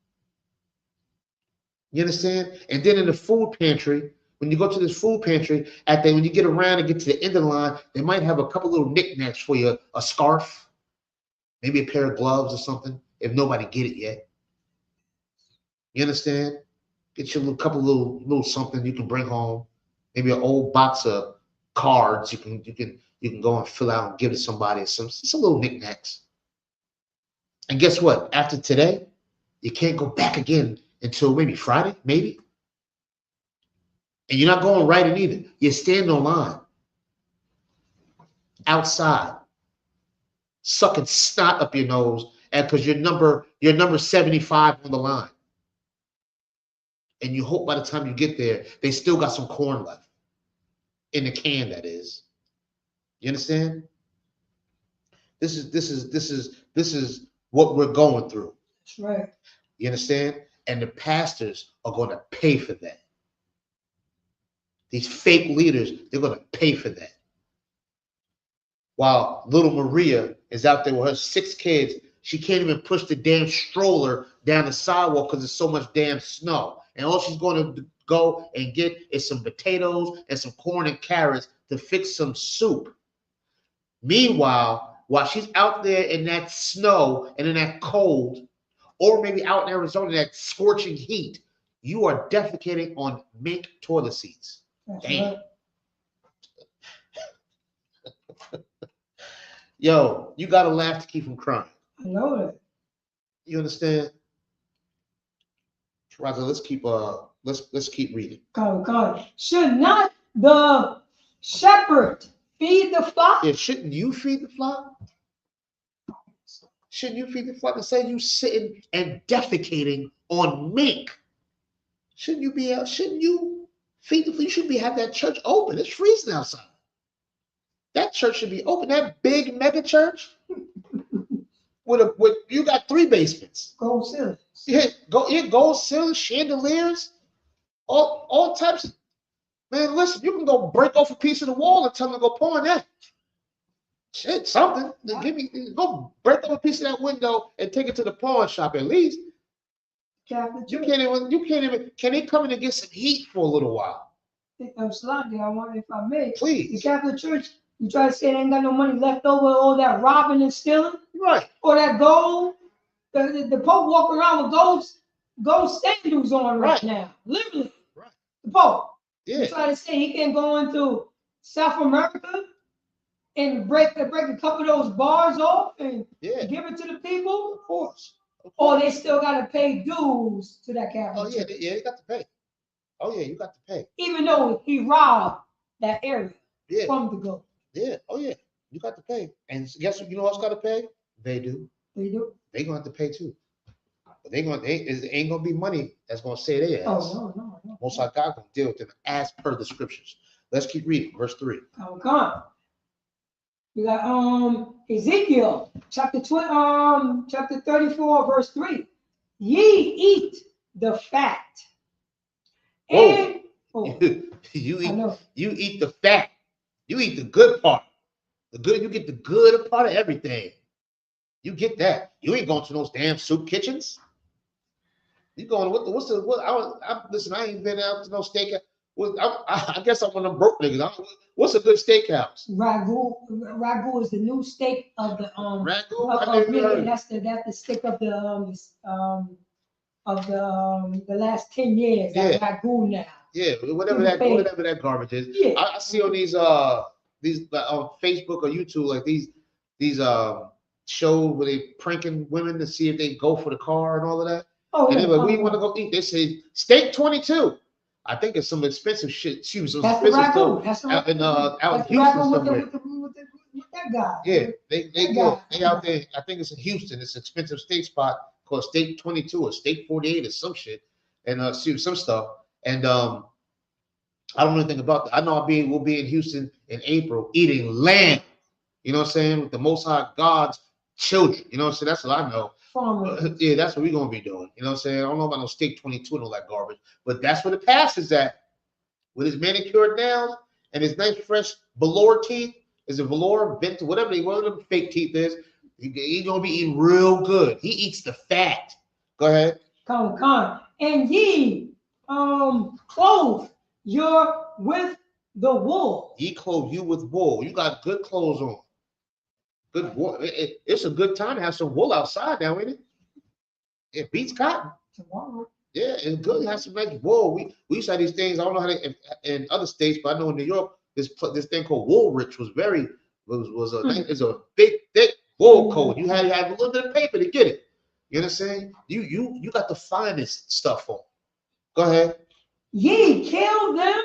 You understand? And then in the food pantry, when you go to this food pantry, when you get around and get to the end of the line, they might have a couple little knickknacks for you, a scarf, maybe a pair of gloves or something, if nobody get it yet. You understand? Get you a couple little something you can bring home, maybe an old box of cards you can go and fill out and give to somebody, some little knickknacks. And guess what? After today, you can't go back again until maybe Friday, maybe. And you're not going right in either. You're standing on line outside, sucking snot up your nose, and because you're number 75 on the line. And you hope by the time you get there, they still got some corn left in the can, that is. You understand? This is what we're going through. That's right. You understand? And the pastors are going to pay for that. These fake leaders, they're going to pay for that. While little Maria is out there with her 6 kids, she can't even push the damn stroller down the sidewalk because there's so much damn snow. And all she's going to go and get is some potatoes and some corn and carrots to fix some soup. Meanwhile, while she's out there in that snow and in that cold, or maybe out in Arizona in that scorching heat, you are defecating on mink toilet seats. That's Damn. right. Yo, you gotta laugh to keep from crying. I know that. You understand? Roger, let's keep reading. Come. Should not the shepherd feed the flock? Yeah, shouldn't you feed the flock? Shouldn't you feed the flock? And say you sitting and defecating on mink. Shouldn't you be shouldn't you feed the flock? You should be have that church open. It's freezing outside. That church should be open. That big mega church with you got 3 basements. Gold ceilings. Yeah, gold ceilings, chandeliers, all types of. Man, listen, you can go break off a piece of the wall and tell them to go pawn that. Shit, something. Go break off a piece of that window and take it to the pawn shop at least. Catholic You Church. can't even, can they come in and get some heat for a little while? I'm slightly, I wonder if I may. The Please. Catholic Church, you try to say they ain't got no money left over, all that robbing and stealing, Right. or that gold. The Pope walking around with gold sandals on right now. Literally. Right. The Pope. Yeah. You try to say he can go into South America and break a couple of those bars off and Yeah. give it to the people? Of course. Or they still got to pay dues to that Catholic Oh yeah, Church. they got to pay. Oh yeah, you got to pay. Even though he robbed that area from the gold. Yeah. Oh yeah, you got to pay. And guess what? You know what's got to pay? They do. They do. They gonna have to pay too. But it ain't gonna be money that's gonna say their ass. Oh no. Most High God gonna deal with them as per the scriptures. Let's keep reading. Verse 3. Come. We got Ezekiel chapter 34 verse 3. Ye eat the fat. And you eat the fat. You eat the good part. You get the good part of everything. You get that. You ain't going to those damn soup kitchens. You going listen, I ain't been out to no steakhouse. I guess I'm one of them broke niggas. What's a good steakhouse? Ragu is the new steak of the Ragu? that's the steak of the last 10 years. Yeah. Ragu now. Yeah, whatever that garbage is. Yeah. I see on these on Facebook or YouTube like these shows where they pranking women to see if they go for the car and all of that. Oh, and yeah. they're like, "We want to go eat." They say steak 22. I think it's some expensive shit. She was expensive stuff out in Houston somewhere. With that guy. Yeah, they out there. I think it's in Houston. It's an expensive steak spot called Steak 22 or Steak 48 or some shit, and some stuff. And I don't know anything about that. I know we'll be in Houston in April eating lamb. You know what I'm saying? With the Most High God's children. You know what I'm saying? That's what I know. Yeah, that's what we're gonna be doing. You know what I'm saying? I don't know about no Steak 22 and all that garbage, but that's where the pastor's at. With his manicured nails and his nice fresh velour teeth. Is it velour, vent, whatever the fake teeth is? He's gonna be eating real good. He eats the fat. Go ahead. Come. And ye clothe your with the wool. Ye clothe you with wool. You got good clothes on. Good wool. It's a good time to have some wool outside now, ain't it? It beats cotton. Tomorrow. Yeah, it's good to have some nice wool. We used to have these things. I don't know how they in other states, but I know in New York, this thing called Woolrich was it's a big, thick wool coat. You had to have a little bit of paper to get it. You understand? You got the finest stuff on. Go ahead. Ye kill them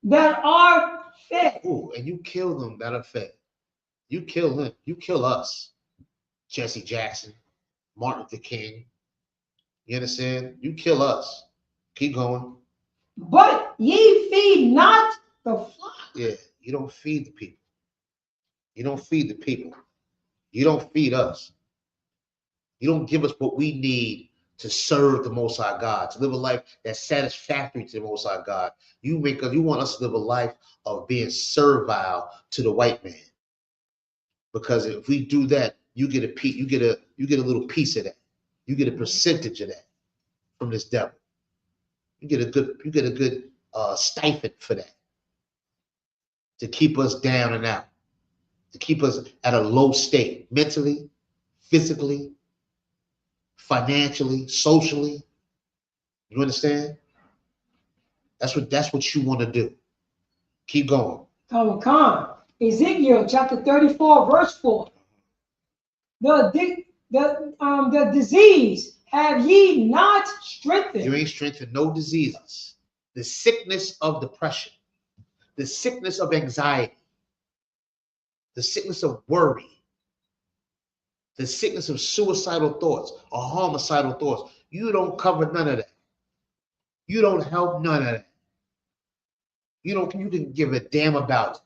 that are fed. Ooh, and you kill them that are fed. You kill them. You kill us. Jesse Jackson, Martin Luther King. You understand? You kill us. Keep going. But ye feed not the flock. Yeah, you don't feed the people. You don't feed the people. You don't feed us. You don't give us what we need to serve the Most High God, to live a life that's satisfactory to the Most High God. You want us to live a life of being servile to the white man. Because if we do that, you get a little piece of that. You get a percentage of that from this devil. You get a good stipend for that. To keep us down and out. To keep us at a low state, mentally, physically, financially, socially. You understand? That's what you want to do. Keep going. Come. Ezekiel chapter 34, verse 4. The disease have ye not strengthened. You ain't strengthened no diseases. The sickness of depression, the sickness of anxiety, the sickness of worry, the sickness of suicidal thoughts or homicidal thoughts. You don't cover none of that. You don't help none of that. You can give a damn about it.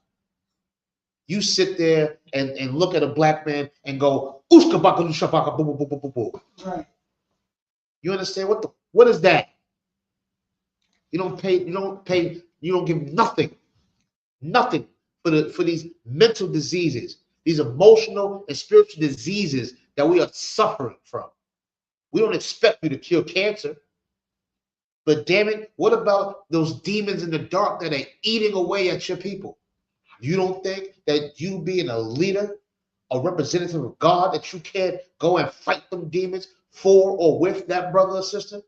You sit there and look at a black man and go, "Ushka baka lusha baka boo boo boo boo boo." Right. You understand what is that? You don't give nothing for these mental diseases, these emotional and spiritual diseases that we are suffering from. We don't expect you to cure cancer. But damn it, what about those demons in the dark that are eating away at your people? You don't think that you being a leader, a representative of God, that you can't go and fight them demons for or with that brother or sister?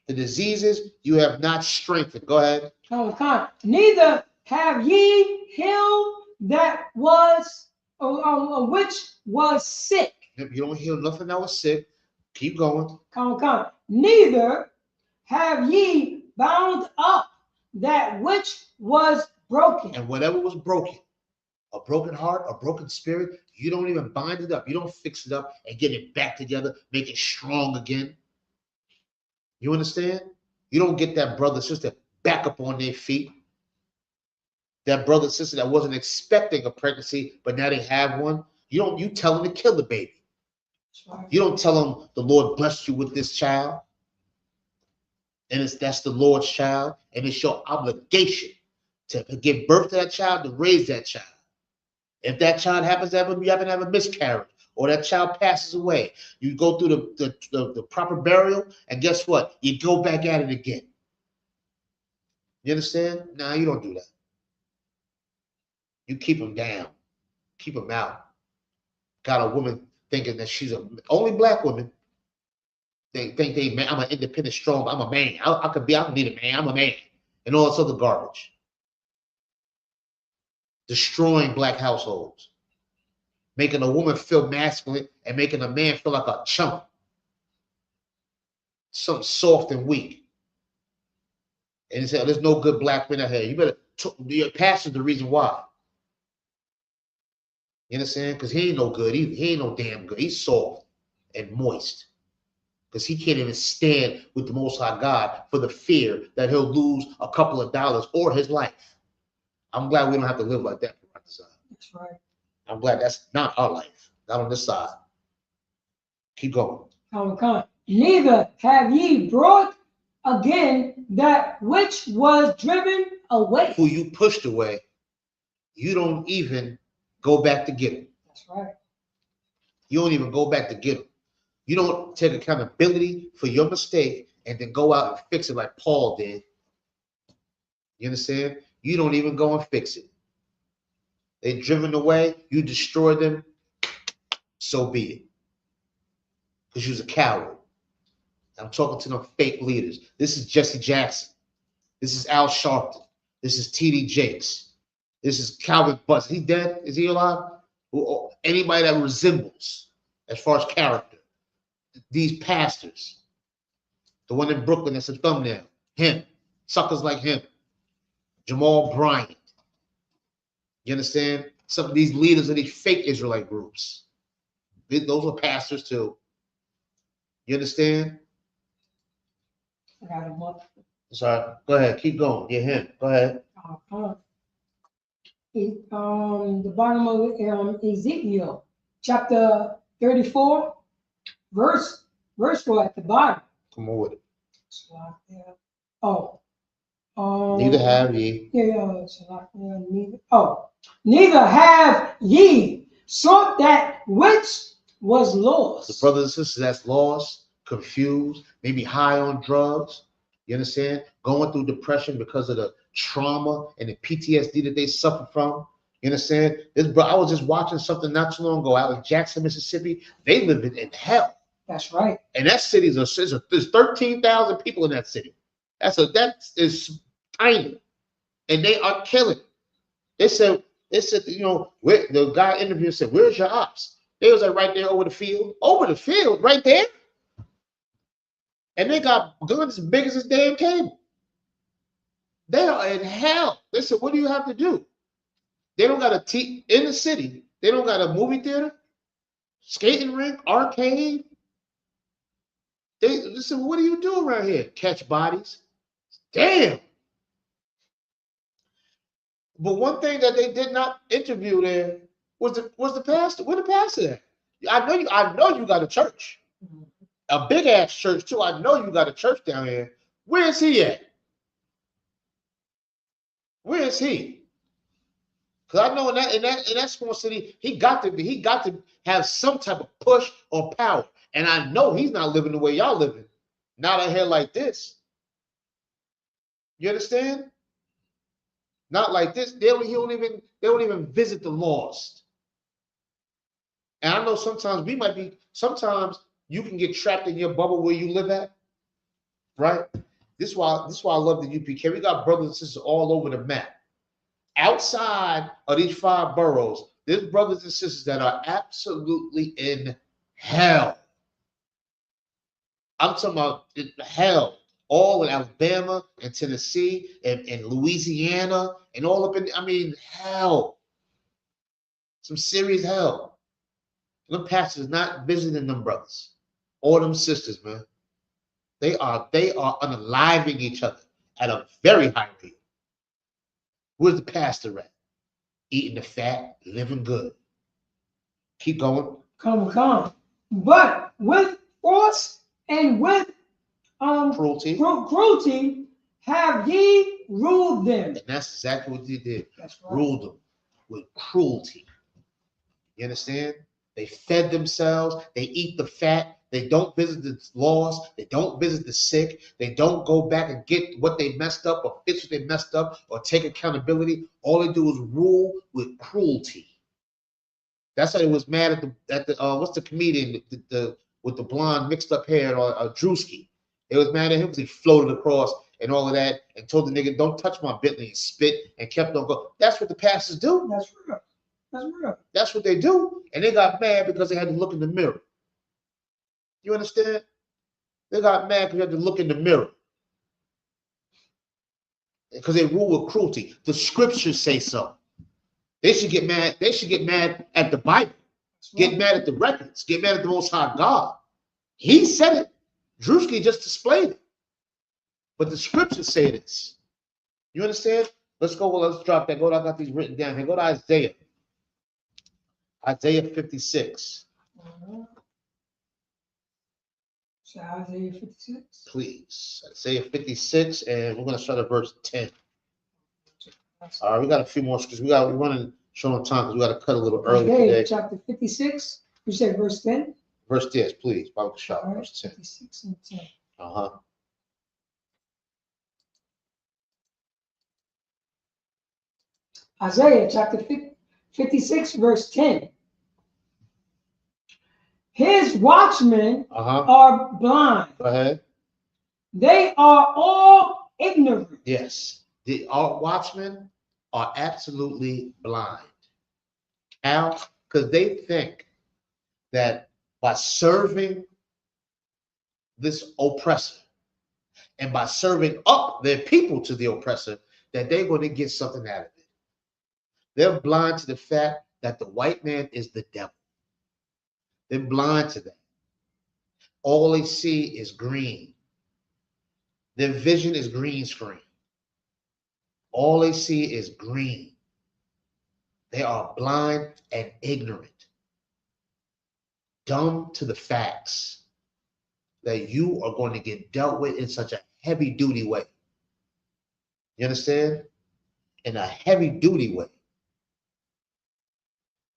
The diseases you have not strengthened. Go ahead. Neither have ye healed that was which was sick. If you don't heal nothing that was sick, keep going. Neither have ye bound up that which was broken. And whatever was broken, a broken heart, a broken spirit, you don't even bind it up. You don't fix it up and get it back together, make it strong again. You understand? You don't get that brother, sister back up on their feet. That brother, sister that wasn't expecting a pregnancy, but now they have one. You tell them to kill the baby. Right. You don't tell them the Lord blessed you with this child. And that's the Lord's child. And it's your obligation to give birth to that child, to raise that child. If that child happens to have a miscarriage, or that child passes away, you go through the proper burial, and guess what? You go back at it again. You understand? No, you don't do that. You keep them down. Keep them out. Got a woman thinking that she's only black women. They think I'm an independent, strong, I'm a man. I don't need a man, I'm a man. And all this other garbage. Destroying black households. Making a woman feel masculine and making a man feel like a chump. Something soft and weak. And he said, there's no good black men out here. You better, your pastor's the reason why. You understand? Because he ain't no good either. He ain't no damn good. He's soft and moist. Because he can't even stand with the Most High God for the fear that he'll lose a couple of dollars or his life. I'm glad we don't have to live like that on this side. That's right. I'm glad that's not our life. Not on this side. Keep going. Neither have ye brought again that which was driven away. Who you pushed away, you don't even go back to get him. That's right. You don't even go back to get him. You don't take accountability for your mistake and then go out and fix it like Paul did. You understand? You don't even go and fix it. They're driven away. You destroy them. So be it. Because you're a coward. I'm talking to them fake leaders. This is Jesse Jackson. This is Al Sharpton. This is T.D. Jakes. This is Calvin Butts. Is he dead? Is he alive? Anybody that resembles, as far as character, these pastors. The one in Brooklyn that's a thumbnail. Him. Suckers like him. Jamal Bryant. You understand? Some of these leaders of these fake Israelite groups. Those are pastors too. You understand? I got him up. Sorry. Go ahead. Keep going. Yeah, him. Go ahead. The bottom of Ezekiel, chapter 34, verse 4 at the bottom. Come on with it. Oh. Neither have ye. Neither have ye sought that which was lost. The brothers and sisters that's lost, confused, maybe high on drugs. You understand? Going through depression because of the trauma and the PTSD that they suffer from. You understand? I was just watching something not too long ago out in Jackson, Mississippi. They live in hell. That's right. And that city there's 13,000 people in that city. That is tiny, and they are killing. They said, you know, where the guy interviewed said, "Where's your ops?" They was like right there over the field, right there, and they got guns as big as this damn cable. They are in hell. They said, "What do you have to do?" They don't got a in the city. They don't got a movie theater, skating rink, arcade. They said, "What do you do around here? Catch bodies." Damn. But one thing that they did not interview there was the pastor. Where the pastor at? I know you got a church. A big ass church too. I know you got a church down here. Where is he at? Where is he? Because I know in that small city, he got to have some type of push or power. And I know he's not living the way y'all living. Not out here like this. You understand? Not like this. They don't even visit the lost. And I know sometimes you can get trapped in your bubble where you live at, right? This is why I love the UPK. We got brothers and sisters all over the map. Outside of these 5 boroughs, there's brothers and sisters that are absolutely in hell. I'm talking about hell. All in Alabama and Tennessee and Louisiana and all up in, hell. Some serious hell. Them pastors not visiting them brothers or them sisters, man. They are unaliving each other at a very high rate. Where's the pastor at? Eating the fat, living good. Keep going. Come. But with force and with cruelty have ye ruled them. And that's exactly what they did. That's right. Ruled them with cruelty. You understand? They fed themselves. They eat the fat. They don't visit the lost. They don't visit the sick. They don't go back and get what they messed up or fix what they messed up or take accountability. All they do is rule with cruelty. That's why he was mad at the what's the comedian with the blonde mixed up hair or Drewski. They was mad at him because he floated across and all of that and told the nigga, "Don't touch my Bentley," and spit and kept on going. That's what the pastors do. That's real. That's real. That's what they do. And they got mad because they had to look in the mirror. You understand? They got mad because they had to look in the mirror. Because they rule with cruelty. The scriptures say so. They should get mad. They should get mad at the Bible. Get mad at the records. Get mad at the Most High God. He said it. Drewski just displayed it. But the scriptures say this. You understand? Let's go. Well, let's drop that. I got these written down here. Go to Isaiah. Isaiah 56. So Isaiah 56. Please. Isaiah 56, and we're going to start at verse 10. All right, we got a few more because we're running short on time because we got to cut a little early today. Chapter 56. You said verse 10? Verse 10, please. Bible shop, right, verse 10. 56 and 10. Isaiah chapter 56, verse 10. His watchmen are blind. Go ahead. They are all ignorant. Yes. Our watchmen are absolutely blind. How? Because they think that by serving this oppressor and by serving up their people to the oppressor, that they're going to get something out of it. They're blind to the fact that the white man is the devil. They're blind to that. All they see is green. Their vision is green screen. All they see is green. They are blind and ignorant, dumb to the facts that you are going to get dealt with in such a heavy duty way. You understand? In a heavy duty way.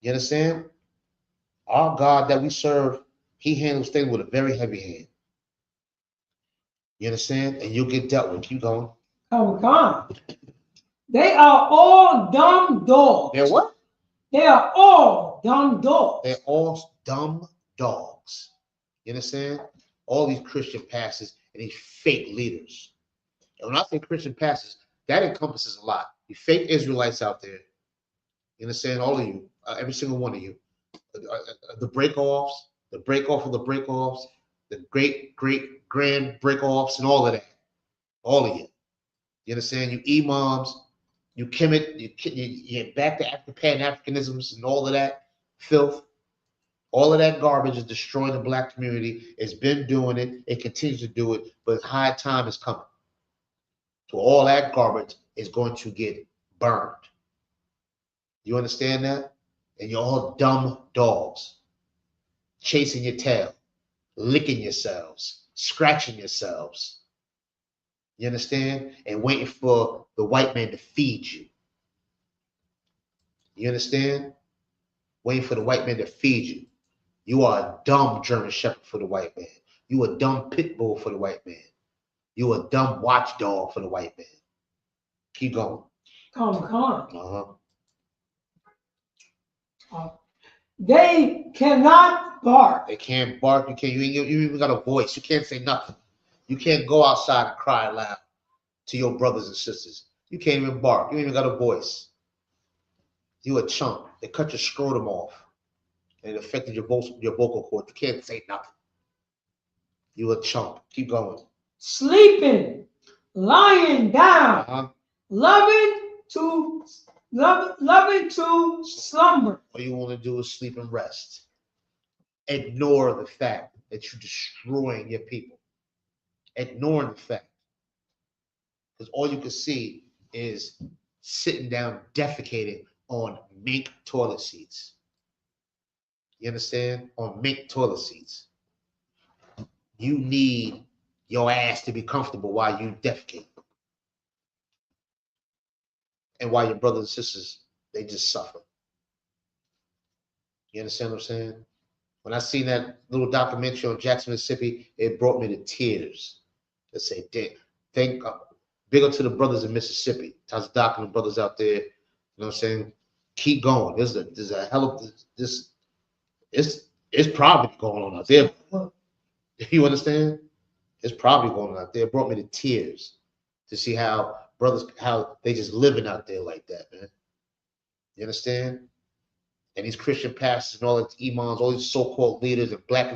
You understand? Our God that we serve, he handles things with a very heavy hand. You understand? And you'll get dealt with. Keep going. Come. They are all dumb dogs. They're what? They are all dumb dogs. They're all dumb dogs. You understand? All these Christian pastors and these fake leaders. And when I say Christian pastors, that encompasses a lot. You fake Israelites out there. You understand? All of you, every single one of you. The break-offs, the break-off of the break-offs, the great grand break-offs, and all of that. All of you. You understand? You imams, you Kemet, you back to Pan-Africanisms and all of that filth. All of that garbage is destroying the black community. It's been doing it. It continues to do it. But high time is coming. So all that garbage is going to get burned. You understand that? And you're all dumb dogs, chasing your tail, licking yourselves, scratching yourselves. You understand? And waiting for the white man to feed you. You understand? Waiting for the white man to feed you. You are a dumb German Shepherd for the white man. You a dumb pit bull for the white man. You a dumb watchdog for the white man. Keep going. Come. They cannot bark. They can't bark. You even got a voice. You can't say nothing. You can't go outside and cry loud to your brothers and sisters. You can't even bark. You ain't even got a voice. You a chump. They cut your scrotum off. And it affected your vocal cords. You can't say nothing. You a chump. Keep going. Sleeping, lying down, loving to slumber. All you want to do is sleep and rest. Ignore the fact that you're destroying your people. Ignoring the fact. Because all you can see is sitting down defecating on mink toilet seats. You understand? On mink toilet seats. You need your ass to be comfortable while you defecate. And while your brothers and sisters, they just suffer. You understand what I'm saying? When I seen that little documentary on Jackson, Mississippi, it brought me to tears. Let's say, thank God. Big up to the brothers in Mississippi. Tons of Doc and the brothers out there. You know what I'm saying? Keep going. There's a hell of this. It's probably going on out there. You understand? It's probably going on out there. It brought me to tears to see how brothers, how they just living out there like that, man. You understand? And these Christian pastors and all these imams, all these so-called leaders and black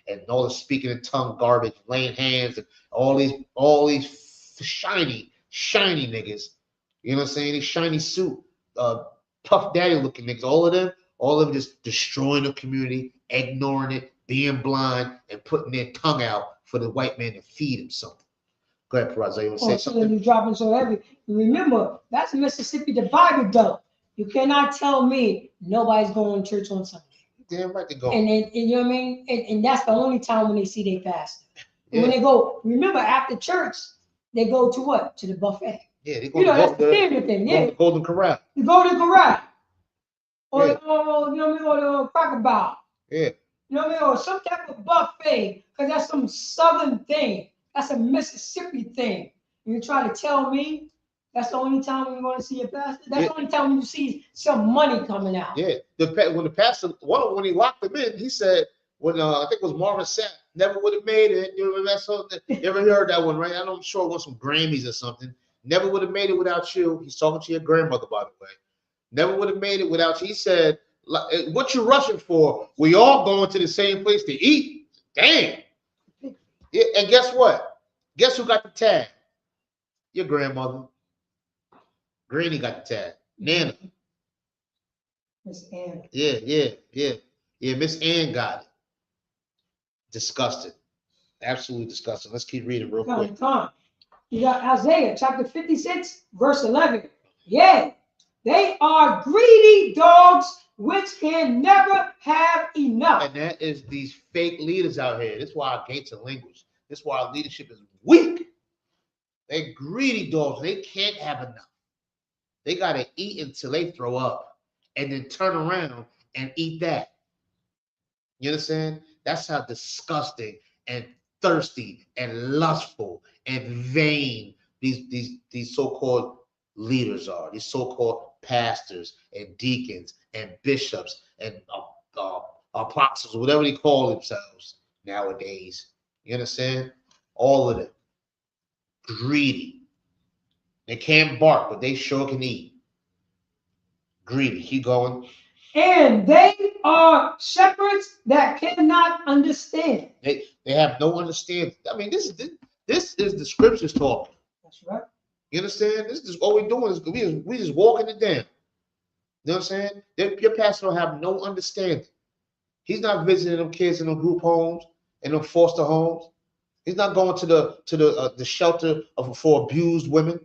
and all the speaking in tongue garbage, laying hands, and all these shiny niggas. You know what I'm saying? These shiny suit, Puff Daddy looking niggas, all of them just destroying the community, ignoring it, being blind, and putting their tongue out for the white man to feed him something. Go ahead, Peraza. You want to say something? You're dropping so heavy. Remember, that's Mississippi, the Bible Belt. You cannot tell me nobody's going to church on Sunday. Damn right they go. And you know what I mean? And that's the only time when they see their pastor. Yeah. When they go, remember, after church, they go to what? To the buffet. Yeah, they go that's the theater thing. Yeah. The Golden Corral. You go to the Corral. Or, yeah. you know what I mean? Or the Cracker Barrel. Yeah. You know what I mean? Or some type of buffet. Because that's some Southern thing. That's a Mississippi thing. And you try to tell me that's the only time when you're going to see a pastor? That's the only time when you see some money coming out. Yeah. When the pastor, when he locked him in, he said, when I think it was Marvin Sapp, never would have made it. You remember that song? You ever heard that one, right? I'm sure it was some Grammys or something. Never would have made it without you. He's talking to your grandmother, by the way. Never would have made it without you. He said, what you rushing for? We all going to the same place to eat. Damn. Yeah, and guess what? Guess who got the tag? Your grandmother. Granny got the tag. Nana. Miss Ann. Yeah. Miss Ann got it. Disgusting. Absolutely disgusting. Let's keep reading real quick. You got Isaiah chapter 56, verse 11. Yeah, they are greedy dogs which can never have enough. And that is these fake leaders out here. That's why our gates are languished. That's why our leadership is weak. They're greedy dogs. They can't have enough. They got to eat until they throw up and then turn around and eat that. You understand? That's how disgusting and thirsty and lustful and vain these so-called leaders are. These so-called pastors and deacons and bishops and apostles, whatever they call themselves nowadays. You understand? All of them. Greedy. They can't bark, but they sure can eat. Greedy. Keep going. And they are shepherds that cannot understand. They have no understanding. I mean, this is the scriptures talking. That's right. You understand? This is all we're doing is we just walking it down. You know what I'm saying? Your pastor don't have no understanding. He's not visiting them kids in them group homes and them foster homes. He's not going to the shelter for abused women.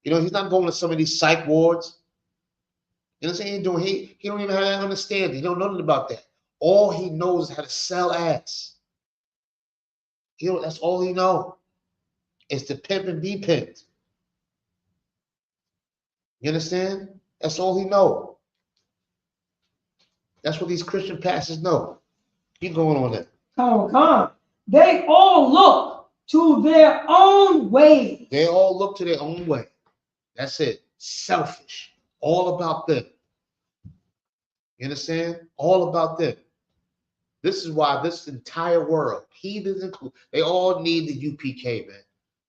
You know, he's not going to some of these psych wards. You know what I'm saying? He don't even have that understanding. He don't know nothing about that. All he knows is how to sell ass. You know, that's all he know. Is to pimp and be pimped. You understand? That's all he know. That's what these Christian pastors know. Keep going on that. Come on. They all look to their own ways. They all look to their own way. That's it. Selfish. All about them. You understand? All about them. This is why this entire world, heathens include, they all need the UPK, man.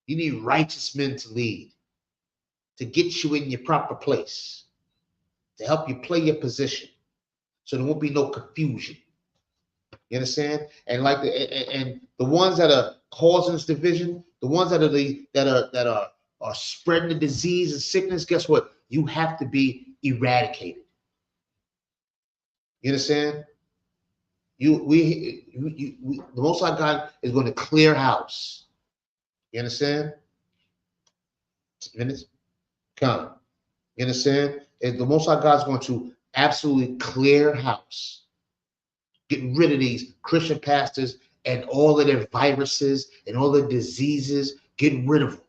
You need righteous men to lead, to get you in your proper place, to help you play your position, so there won't be no confusion. You understand? And like the ones that are causing this division, the ones that are spreading the disease and sickness, guess what? You have to be eradicated. You understand? The Most High God is going to clear house. You understand? Minutes? Come. You understand? The Most High God is going to absolutely clear house. Get rid of these Christian pastors and all of their viruses and all the diseases. Get rid of them.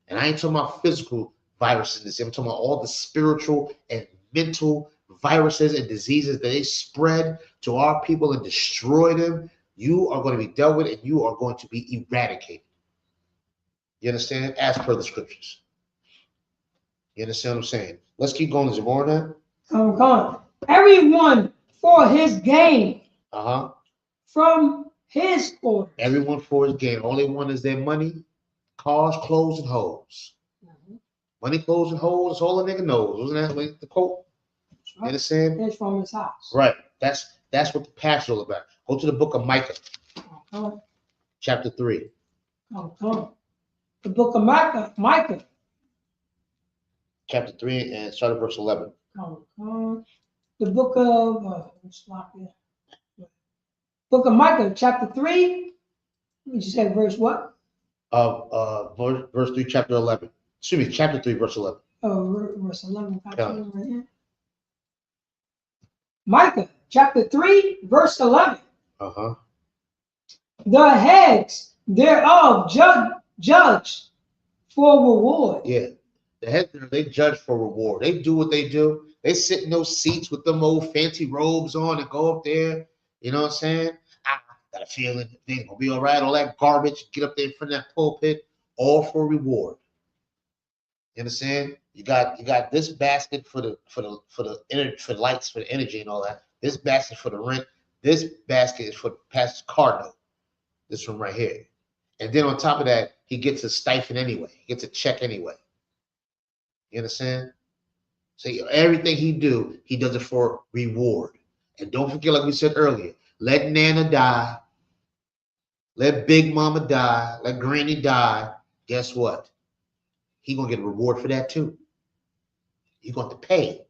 And I ain't talking about physical viruses. I'm talking about all the spiritual and mental viruses and diseases that they spread to our people and destroy them. You are going to be dealt with and you are going to be eradicated. You understand? As per the scriptures. You understand what I'm saying? Let's keep going. Is there more than that? Come on. Everyone for his gain. From his quarters. Everyone for his gain. All they want is their money, cars, clothes, and hoes. Money, clothes, and hoes. That's all the nigga knows. Wasn't that like the quote? You understand? It's from his house. Right. That's what the pastor's all about. Go to the book of Micah. Chapter 3. The book of Micah. Chapter 3 and start at verse 11. The book of Micah, chapter 3. You said verse what? Verse 3, chapter 11. Excuse me, chapter 3, verse 11. Oh, verse 11. Right here. Micah, chapter 3, verse 11. The heads thereof judge for reward. Yeah, the heads they judge for reward. They do what they do. They sit in those seats with them old fancy robes on and go up there. You know what I'm saying? I got a feeling things gonna be all right. All that garbage, get up there in front of that pulpit, all for reward. You understand? You got this basket for the lights, for the energy and all that. This basket for the rent. This basket is for Pastor Cardinal. This one right here. And then on top of that, he gets a stipend anyway. He gets a check anyway. You understand? So everything he does it for reward. And don't forget, like we said earlier, let Nana die. Let Big Mama die. Let Granny die. Guess what? He's going to get a reward for that too. He's going to pay.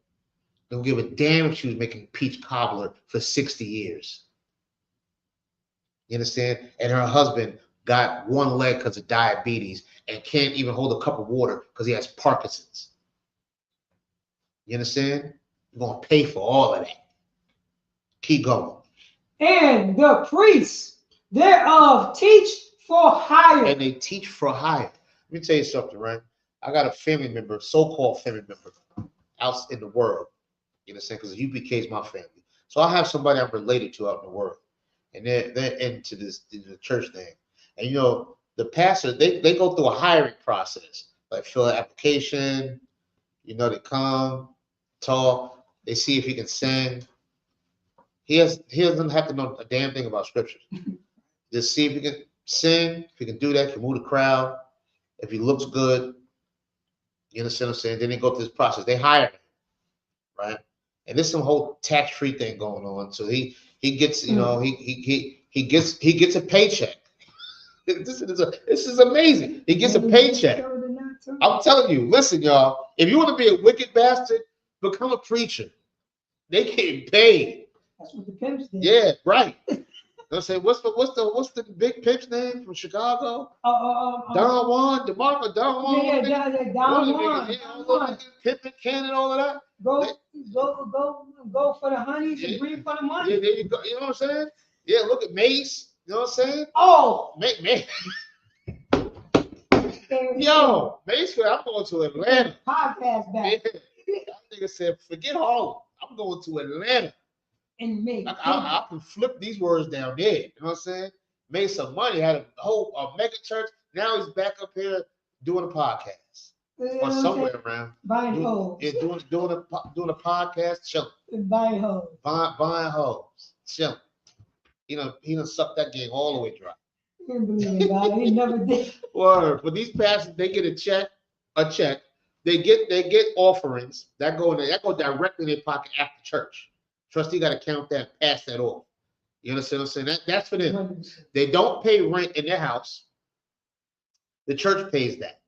Don't give a damn if she was making peach cobbler for 60 years. You understand? And her husband got one leg because of diabetes and can't even hold a cup of water because he has Parkinson's. You understand? You're going to pay for all of that. Keep going. And the priests thereof teach for hire. And they teach for hire. Let me tell you something, right? I got a family member, so-called family member, out in the world. You understand? Because the UPK is my family. So I have somebody I'm related to out in the world. And they're into the church thing. And you know, the pastors, they go through a hiring process. Like fill an application, you know, they come, talk, they see if he can sing. He doesn't have to know a damn thing about scriptures. Just see if he can sing, if he can do that, if he can move the crowd, if he looks good, You understand what I'm saying? Then they go through this process. They hire him, right? And there's some whole tax-free thing going on. So he gets, you know, he gets a paycheck. This is amazing. He gets a paycheck. I'm telling you, listen, y'all. If you want to be a wicked bastard, become a preacher. They getting paid. That's what the pimps did. Yeah, right. I say, what's the big pimp's name from Chicago? Don Juan, DeMarco, Don Juan. Yeah, Don Juan. Pimpin' Ken and all of that. Go for the honeys and bring for the money. Yeah, there you go. You know what I'm saying? Yeah, look at Mace. You know what I'm saying? Oh, Mace. Yo, Mace, I'm going to Atlanta. Podcast back. Yeah. That nigga said, forget Harlem. I'm going to Atlanta. And make I can flip these words down there. You know what I'm saying? Made some money, had a whole mega church. Now he's back up here doing a podcast. Or somewhere around. Buying hoes. Yeah, doing a podcast, chilling. Buying hoes. Buying hoes. Chilling. He done sucked that game all the way dry. He didn't believe in God. He never did. Word. But these pastors, they get a check. They get offerings that go directly in their pocket after church. Trustee got to count that and pass that off. You understand what I'm saying? That's for them. 100%. They don't pay rent in their house. The church pays that.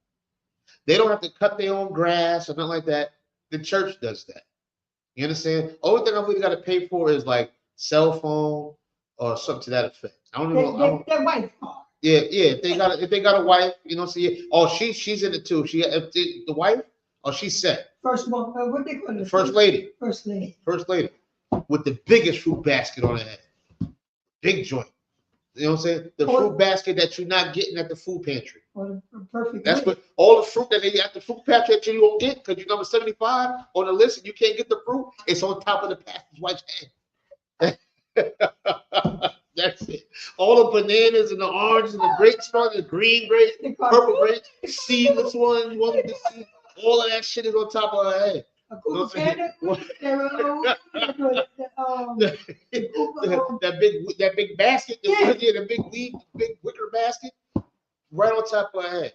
They don't have to cut their own grass or nothing like that. The church does that. You understand? Only thing I believe you got to pay for is like cell phone or something to that effect. I don't know. Their wife. Yeah. If they got a wife, you know, see, oh, she's in it too. The wife, oh, she's set. First one, what they call it? First lady. First lady. First lady. With the biggest fruit basket on her head. Big joint. You know what I'm saying? The fruit basket that you're not getting at the food pantry. Perfect. That's what all the fruit that they at the fruit pantry that you don't get because you're number 75 on the list and you can't get the fruit. It's on top of the pastor's wife's head. That's it. All the bananas and the oranges and the grapes, the green grapes, purple grapes, seedless ones, all of that shit is on top of her head. That big basket, the big wicker basket, right on top of her head.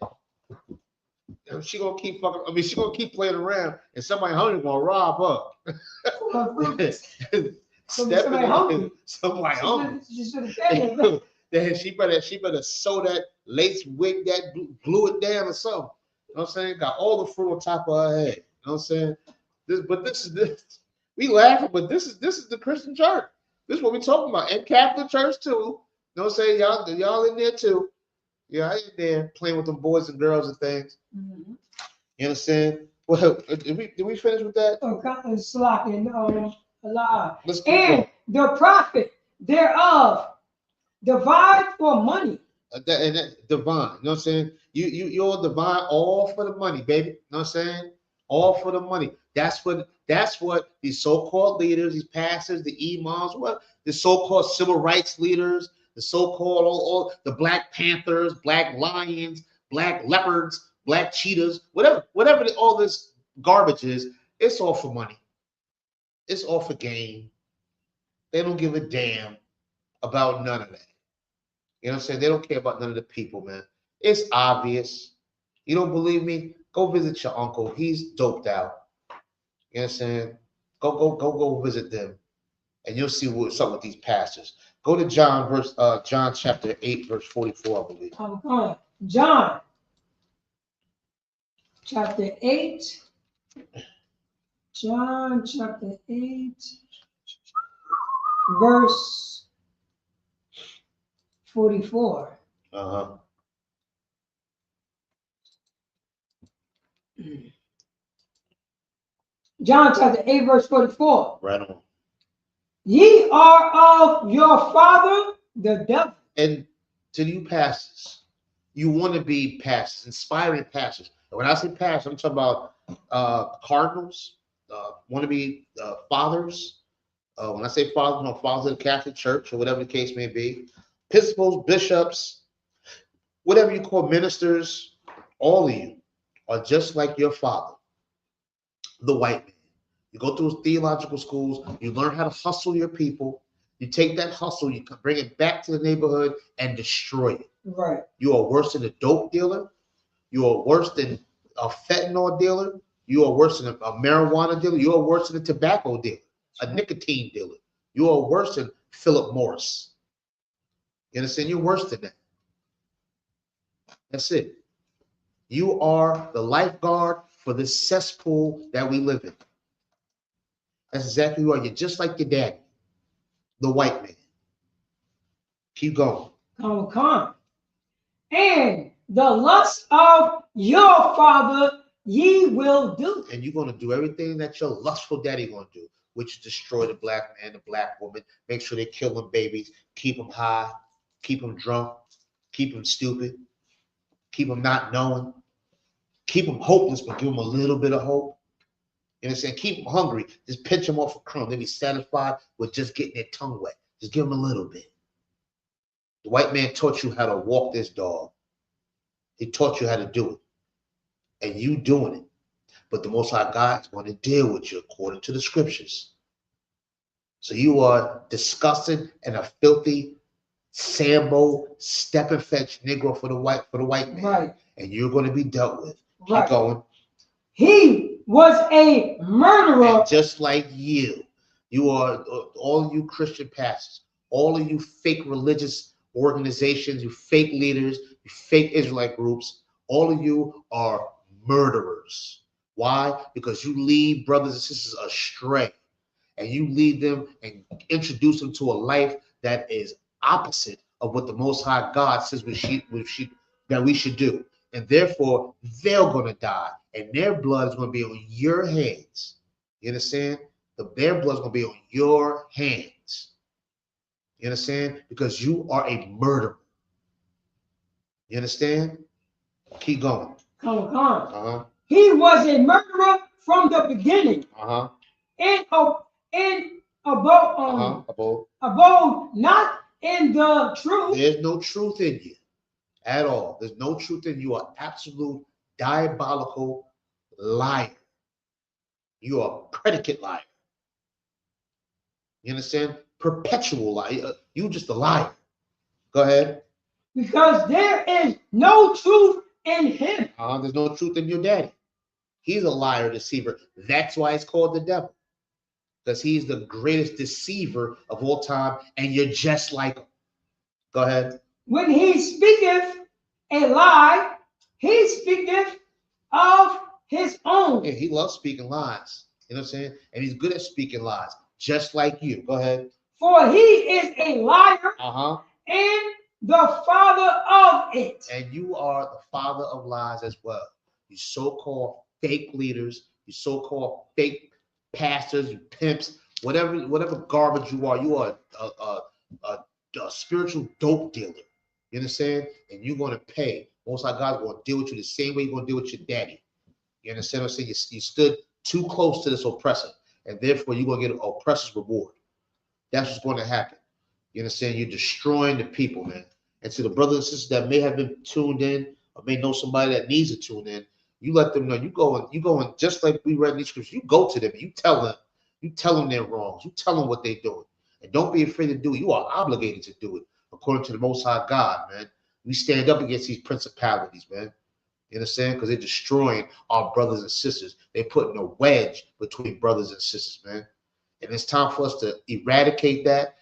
And she gonna keep fucking. I mean, she gonna keep playing around, and somebody hungry gonna rob her. Somebody hungry. Then she better sew that lace wig, that glue it down or something. You know what I'm saying? Got all the fruit on top of her head. You know what I'm saying? This is we laughing, but this is the Christian church. This is what we talking about. And Catholic church too. You know what I'm saying? Y'all in there too. Yeah, I in there playing with them boys and girls and things. Mm-hmm. You understand? Well, did we finish with that? And the profit thereof divide for money. That divine. You know what I'm saying? You're divine all for the money, baby. You know what I'm saying? All for the money. That's what these so-called leaders, these pastors, the imams, the so-called civil rights leaders, the so-called all the Black Panthers, Black Lions, Black Leopards, Black Cheetahs, whatever all this garbage is, it's all for money. It's all for gain. They don't give a damn about none of that. You know what I'm saying? They don't care about none of the people, man. It's obvious. You don't believe me? Go visit your uncle. He's doped out. You know what I'm saying? Go visit them, and you'll see what's up with these pastors. Go to John chapter 8, verse 44, I believe. I'm going. John chapter 8. John chapter 8, verse 44. Uh-huh. John chapter 8, verse 44. Right on. Ye are of your father, the devil. And to you pastors, you want to be pastors, inspiring pastors. And when I say pastors, I'm talking about cardinals, want to be fathers. When I say fathers, no, fathers of the Catholic Church or whatever the case may be. Episcopals, bishops, whatever you call ministers, all of you are just like your father, the white man. You go through theological schools, you learn how to hustle your people. You take that hustle, you can bring it back to the neighborhood and destroy it. Right. You are worse than a dope dealer. You are worse than a fentanyl dealer, you are worse than a marijuana dealer, you are worse than a tobacco dealer, a nicotine dealer. You are worse than Philip Morris. You understand? You're worse than that. That's it. You are the lifeguard for this cesspool that we live in. That's exactly who you are. You're just like your daddy, the white man. Keep going. Come on. And the lust of your father ye will do. And you're going to do everything that your lustful daddy going to do, which is destroy the black man, the black woman, make sure they kill them babies, keep them high, keep them drunk, keep them stupid, keep them not knowing, keep them hopeless, but give them a little bit of hope. You understand? Keep them hungry. Just pinch them off a crumb. They'll be satisfied with just getting their tongue wet. Just give them a little bit. The white man taught you how to walk this dog. He taught you how to do it. And you doing it. But the Most High God is going to deal with you according to the scriptures. So you are disgusting and a filthy Sambo, step and fetch Negro for the white man. Right. And you're going to be dealt with. Right. Keep going. He was a murderer. And just like you are, all of you Christian pastors, all of you fake religious organizations, you fake leaders, you fake Israelite groups, all of you are murderers. Why? Because you lead brothers and sisters astray, and you lead them and introduce them to a life that is opposite of what the Most High God says we should do. And therefore, they're going to die, and their blood is going to be on your hands. You understand? Their blood is going to be on your hands. You understand? Because you are a murderer. You understand? Keep going. Come on. He was a murderer from the beginning. And abode not in the truth. There's no truth in you at all. There's no truth in you. You are absolute diabolical liar. You are a predicate liar. You understand? Perpetual liar. You just a liar. Go ahead. Because there is no truth in him. There's no truth in your daddy. He's a liar, deceiver. That's why it's called the devil. Because he's the greatest deceiver of all time, and you're just like him. Go ahead. When he speaketh a lie, he speaketh of his own. Yeah, he loves speaking lies. You know what I'm saying? And he's good at speaking lies, just like you. Go ahead. For he is a liar and the father of it. And you are the father of lies as well. You so-called fake leaders, you so-called fake pastors, you pimps, whatever garbage you are a spiritual dope dealer. You understand? And you're going to pay. Most High God's going to deal with you the same way you're going to deal with your daddy. You understand what I'm saying? You stood too close to this oppressor, and therefore you're going to get an oppressor's reward. That's what's going to happen. You understand? You're destroying the people, man. And to the brothers and sisters that may have been tuned in or may know somebody that needs to tune in, you let them know. You go and just like we read in these scriptures, you go to them, you tell them their wrongs, you tell them what they're doing. And don't be afraid to do it. You are obligated to do it according to the Most High God, man. We stand up against these principalities, man. You understand? Because they're destroying our brothers and sisters. They're putting a wedge between brothers and sisters, man. And it's time for us to eradicate that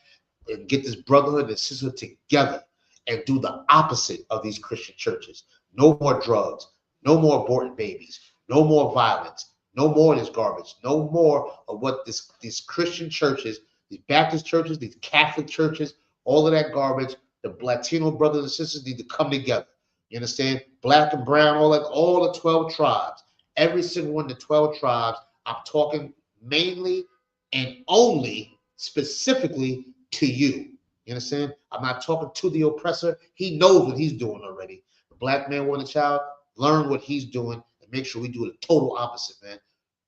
and get this brotherhood and sisterhood together and do the opposite of these Christian churches. No more drugs, no more aborted babies, no more violence, no more of this garbage, no more of what these Christian churches, these Baptist churches, these Catholic churches, all of that garbage. The Latino brothers and sisters need to come together. You understand? Black and brown, all the 12 tribes, every single one of the 12 tribes. I'm talking mainly and only specifically to you. You understand? I'm not talking to the oppressor. He knows what he's doing already. The black man, woman, and child, learn what he's doing and make sure we do the total opposite, man.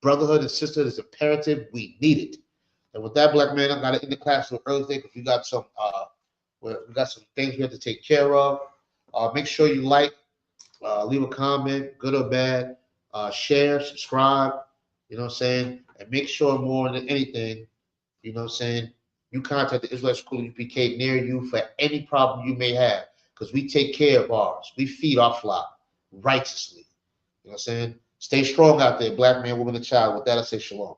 Brotherhood and sisterhood is imperative. We need it. And with that, black man, I got to end the class so early because we got some things we have to take care of. Make sure you like, leave a comment, good or bad, share, subscribe, you know what I'm saying? And make sure more than anything, you know what I'm saying, you contact the Israelite School UPK near you for any problem you may have, because we take care of ours. We feed our flock righteously. what I'm saying? Stay strong out there, black man, woman, and child. With that, I say shalom.